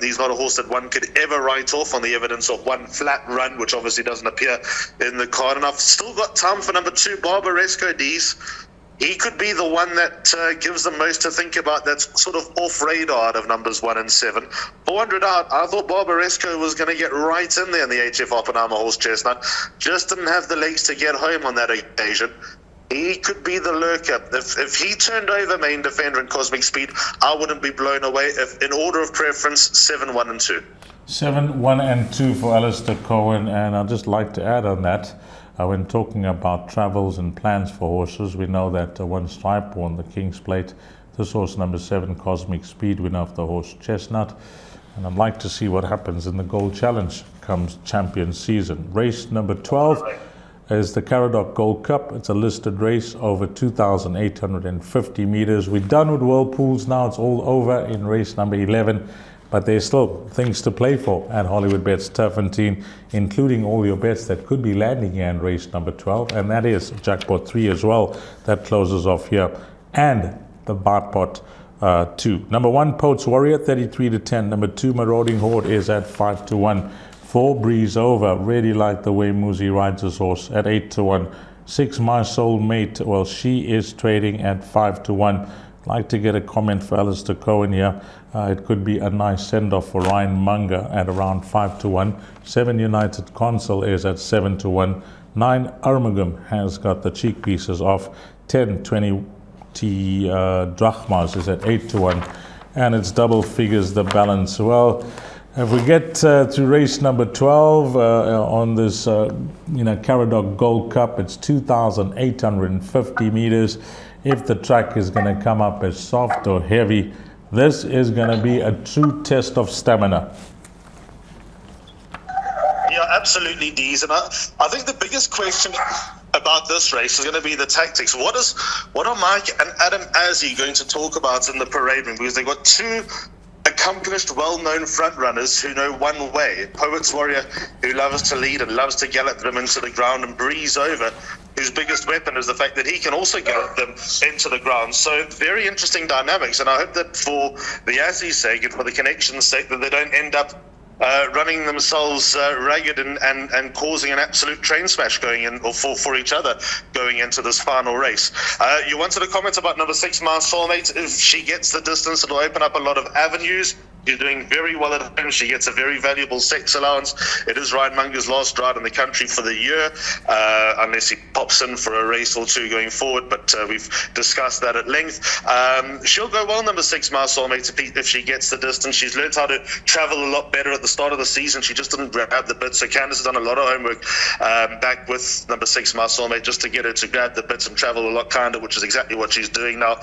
Speaker 2: He's not a horse that one could ever write off on the evidence of one flat run, which obviously doesn't appear in the card. And I've still got time for number 2 Barbaresco D's. He could be the one that gives the most to think about. That's sort of off radar out of numbers 1 and 7. 400 out, I thought Barbaresco was going to get right in there in the HF Oppenheimer horse chestnut. Just didn't have the legs to get home on that occasion. He could be the lurker. If he turned over Main Defender and Cosmic Speed, I wouldn't be blown away. If in order of preference, 7, 1 and 2.
Speaker 1: 7, 1 and 2 for Alistair Cohen. And I'd just like to add on that, when talking about travels and plans for horses, we know that One Stripe won the King's Plate. This horse, number 7 Cosmic Speed, winner of the horse Chestnut. And I'd like to see what happens in the Gold Challenge comes champion season. Race number 12 is the Caradoc Gold Cup. It's a listed race over 2,850 meters. We're done with whirlpools now. It's all over in race number 11. But there's still things to play for at Hollywoodbets Turffontein, including all your bets that could be landing here in race number 12. And that is Jackpot 3 as well. That closes off here. And the Barpot 2. Number 1, Poets Warrior, 33-10. Number 2, Marauding Horde is at 5-1. 4, Breeze Over. Really like the way Muzi rides his horse at 8-1. 6, My Soul Mate. Well, she is trading at 5-1. Like to get a comment for Alistair Cohen here. It could be a nice send-off for Ryan Munger at around 5-1. 7, United Consul is at 7-1. 9, Armagum has got the cheek pieces off. 10, 20 Drachmas is at 8-1. And it's double figures the balance. Well, if we get to race number 12 on this, Caradoc Gold Cup, it's 2,850 meters. If the track is going to come up as soft or heavy, this is going to be a true test of stamina.
Speaker 2: Yeah, absolutely, Deez. And I think the biggest question about this race is going to be the tactics. What are Mike and Adam Azzi going to talk about in the parade room? Because they've got 2 accomplished, well-known front runners who know one way. Poets Warrior, who loves to lead and loves to gallop them into the ground, and Breeze Over, whose biggest weapon is the fact that he can also gallop them into the ground. So very interesting dynamics, and I hope that for the Aussie's sake and for the connection's sake, that they don't end up running themselves ragged and causing an absolute train smash going in, or for each other going into this final race. You wanted to comment about number 6, My Soulmate. If she gets the distance, it'll open up a lot of avenues. She's doing very well at home. She gets a very valuable sex allowance. It is Ryan Munger's last ride in the country for the year, unless he pops in for a race or 2 going forward, but we've discussed that at length. She'll go well, number 6, My Soulmate, if she gets the distance. She's learned how to travel a lot better at the start of the season. She just didn't grab the bit, so Candace has done a lot of homework back with number 6, My Soulmate, just to get her to grab the bits and travel a lot kinder, which is exactly what she's doing now.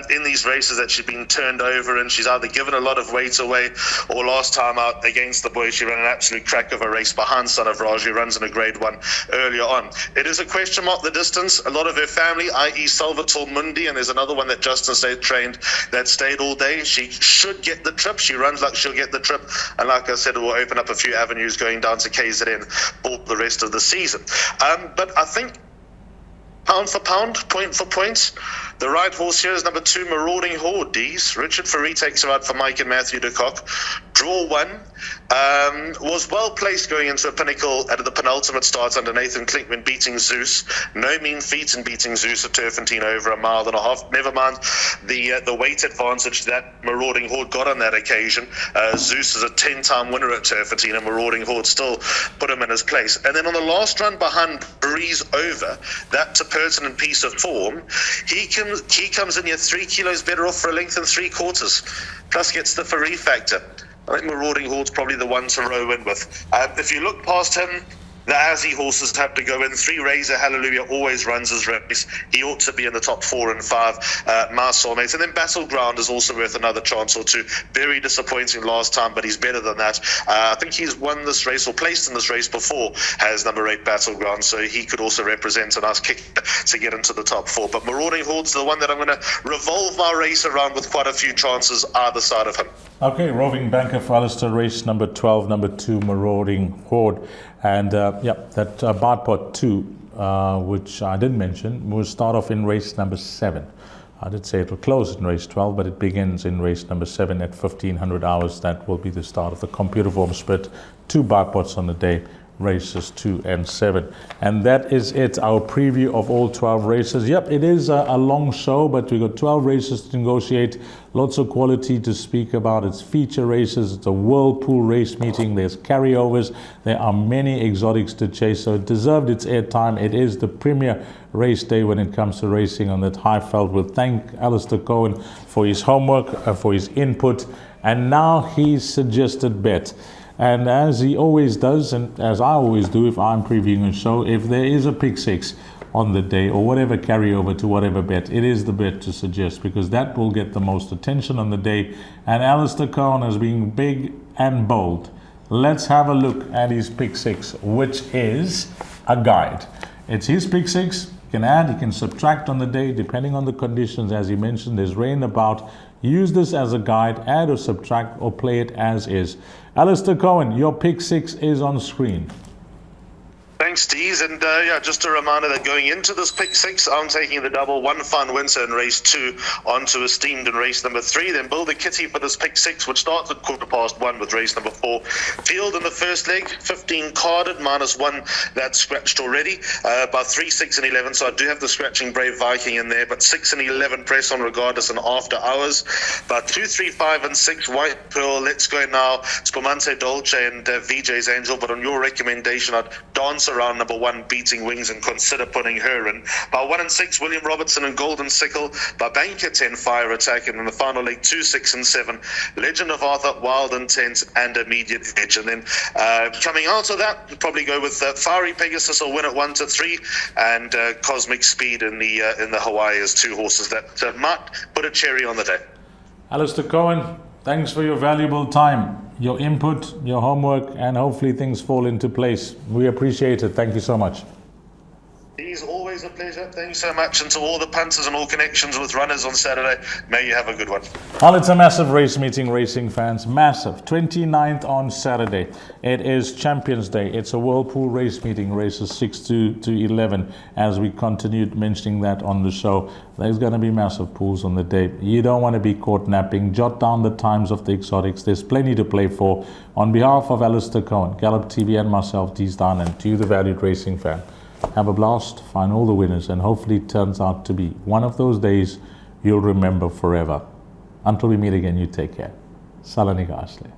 Speaker 2: In these races that she's been turned over, and she's either given a lot of weight away, or last time out against the boys, she ran an absolute crack of a race behind Son of Raj, who runs in a Grade 1 earlier on. It is a question mark, the distance. A lot of her family, i.e. Salvatore Mundi, and there's another one that Justin stayed trained that stayed all day. She should get the trip. She runs like she'll get the trip, and like I said, it will open up a few avenues going down to KZN for the rest of the season. But I think Pound for pound, point for point. The right horse here is number 2, Marauding Horde, D's. Richard Ferry takes him out for Mike and Matthew de Kock. Draw 1. Was well placed going into a pinnacle at the penultimate start under Nathan Klinkman beating Zeus. No mean feat in beating Zeus at Turffontein over a mile and a half. Never mind the weight advantage that Marauding Horde got on that occasion. Zeus is a 10-time winner at Turffontein, and Marauding Horde still put him in his place. And then on the last run behind Breeze Over, that to pertinent piece of form, he comes in here 3 kilos better off for a length and 3/4, plus gets the Ferry factor. I think Marauding Horde's probably the one to row in with. If you look past him, the Aussie horses have to go in. 3 Razor Hallelujah always runs his race. He ought to be in the top 4 and 5. My soulmates. And then Battleground is also worth another chance or two. Very disappointing last time, but he's better than that. I think he's won this race or placed in this race before, has number 8 Battleground, so he could also represent a nice kick to get into the top 4. But Marauding Horde's the one that I'm going to revolve my race around with quite a few chances either side of him.
Speaker 1: Okay, roving banker for Alistair, race number 12, number 2, Marauding Horde. And that Bart Pot 2, which I didn't mention, will start off in race number 7. I did say it will close in race 12, but it begins in race number 7 at 1500 hours. That will be the start of the computer form split. 2 Bart Pots on the day, races 2 and 7. And that is it, our preview of all 12 races. Yep, it is a long show, but we've got 12 races to negotiate, lots of quality to speak about. It's feature races, it's a whirlpool race meeting, there's carryovers, there are many exotics to chase, so it deserved its airtime. It is the premier race day when it comes to racing on that Highveld. We'll thank Alistair Cohen for his homework, for his input, and now he's suggested bet. And as he always does, and as I always do if I'm previewing a show, if there is a pick 6 on the day or whatever carryover to whatever bet, it is the bet to suggest, because that will get the most attention on the day. And Alistair Cohen is being big and bold. Let's have a look at his pick 6, which is a guide. It's his pick 6. He can add, he can subtract on the day depending on the conditions. As he mentioned, there's rain about. Use this as a guide, add or subtract, or play it as is. Alistair Cohen, your pick 6 is on screen.
Speaker 2: Thanks, Dees. And just a reminder that going into this pick 6, I'm taking the double One Fun Winter in race 2 onto Esteemed in race number 3. Then build a kitty for this pick 6, which starts at 1:15 with race number 4. Field in the first leg, 15 carded, -1 that's scratched already by 3, 6, and 11. So I do have the scratching Brave Viking in there, but 6 and 11 press on regardless and after hours. But 2, 3, 5, and 6 White Pearl. Let's go now. Spumante Dolce and VJ's Angel. But on your recommendation, I'd dance around number 1 Beating Wings and consider putting her in. By 1 and 6 William Robertson and Golden Sickle. By Banker 10 Fire Attack, and in the final leg 2, 6, and 7 Legend of Arthur, Wild Intent, and Immediate Edge. And then coming out of that, we'll probably go with Fiery Pegasus will win at 1 to 3, and Cosmic Speed in the Hawaii as 2 horses that might put a cherry on the day.
Speaker 1: Alistair Cohen, thanks for your valuable time, your input, your homework, and hopefully things fall into place. We appreciate it. Thank you so much.
Speaker 2: It's always a pleasure. Thanks so much. And to all the punters and all connections with runners on Saturday, may you have a good one.
Speaker 1: Well, it's a massive race meeting, racing fans. Massive. 29th on Saturday. It is Champions Day. It's a whirlpool race meeting, races 6 to 11. As we continued mentioning that on the show, there's going to be massive pools on the day. You don't want to be caught napping. Jot down the times of the exotics. There's plenty to play for. On behalf of Alistair Cohen, Gallop TV, and myself, Dees Daan, and to you, the valued racing fan, have a blast, find all the winners, and hopefully it turns out to be one of those days you'll remember forever. Until we meet again, you take care. Salani Ashley.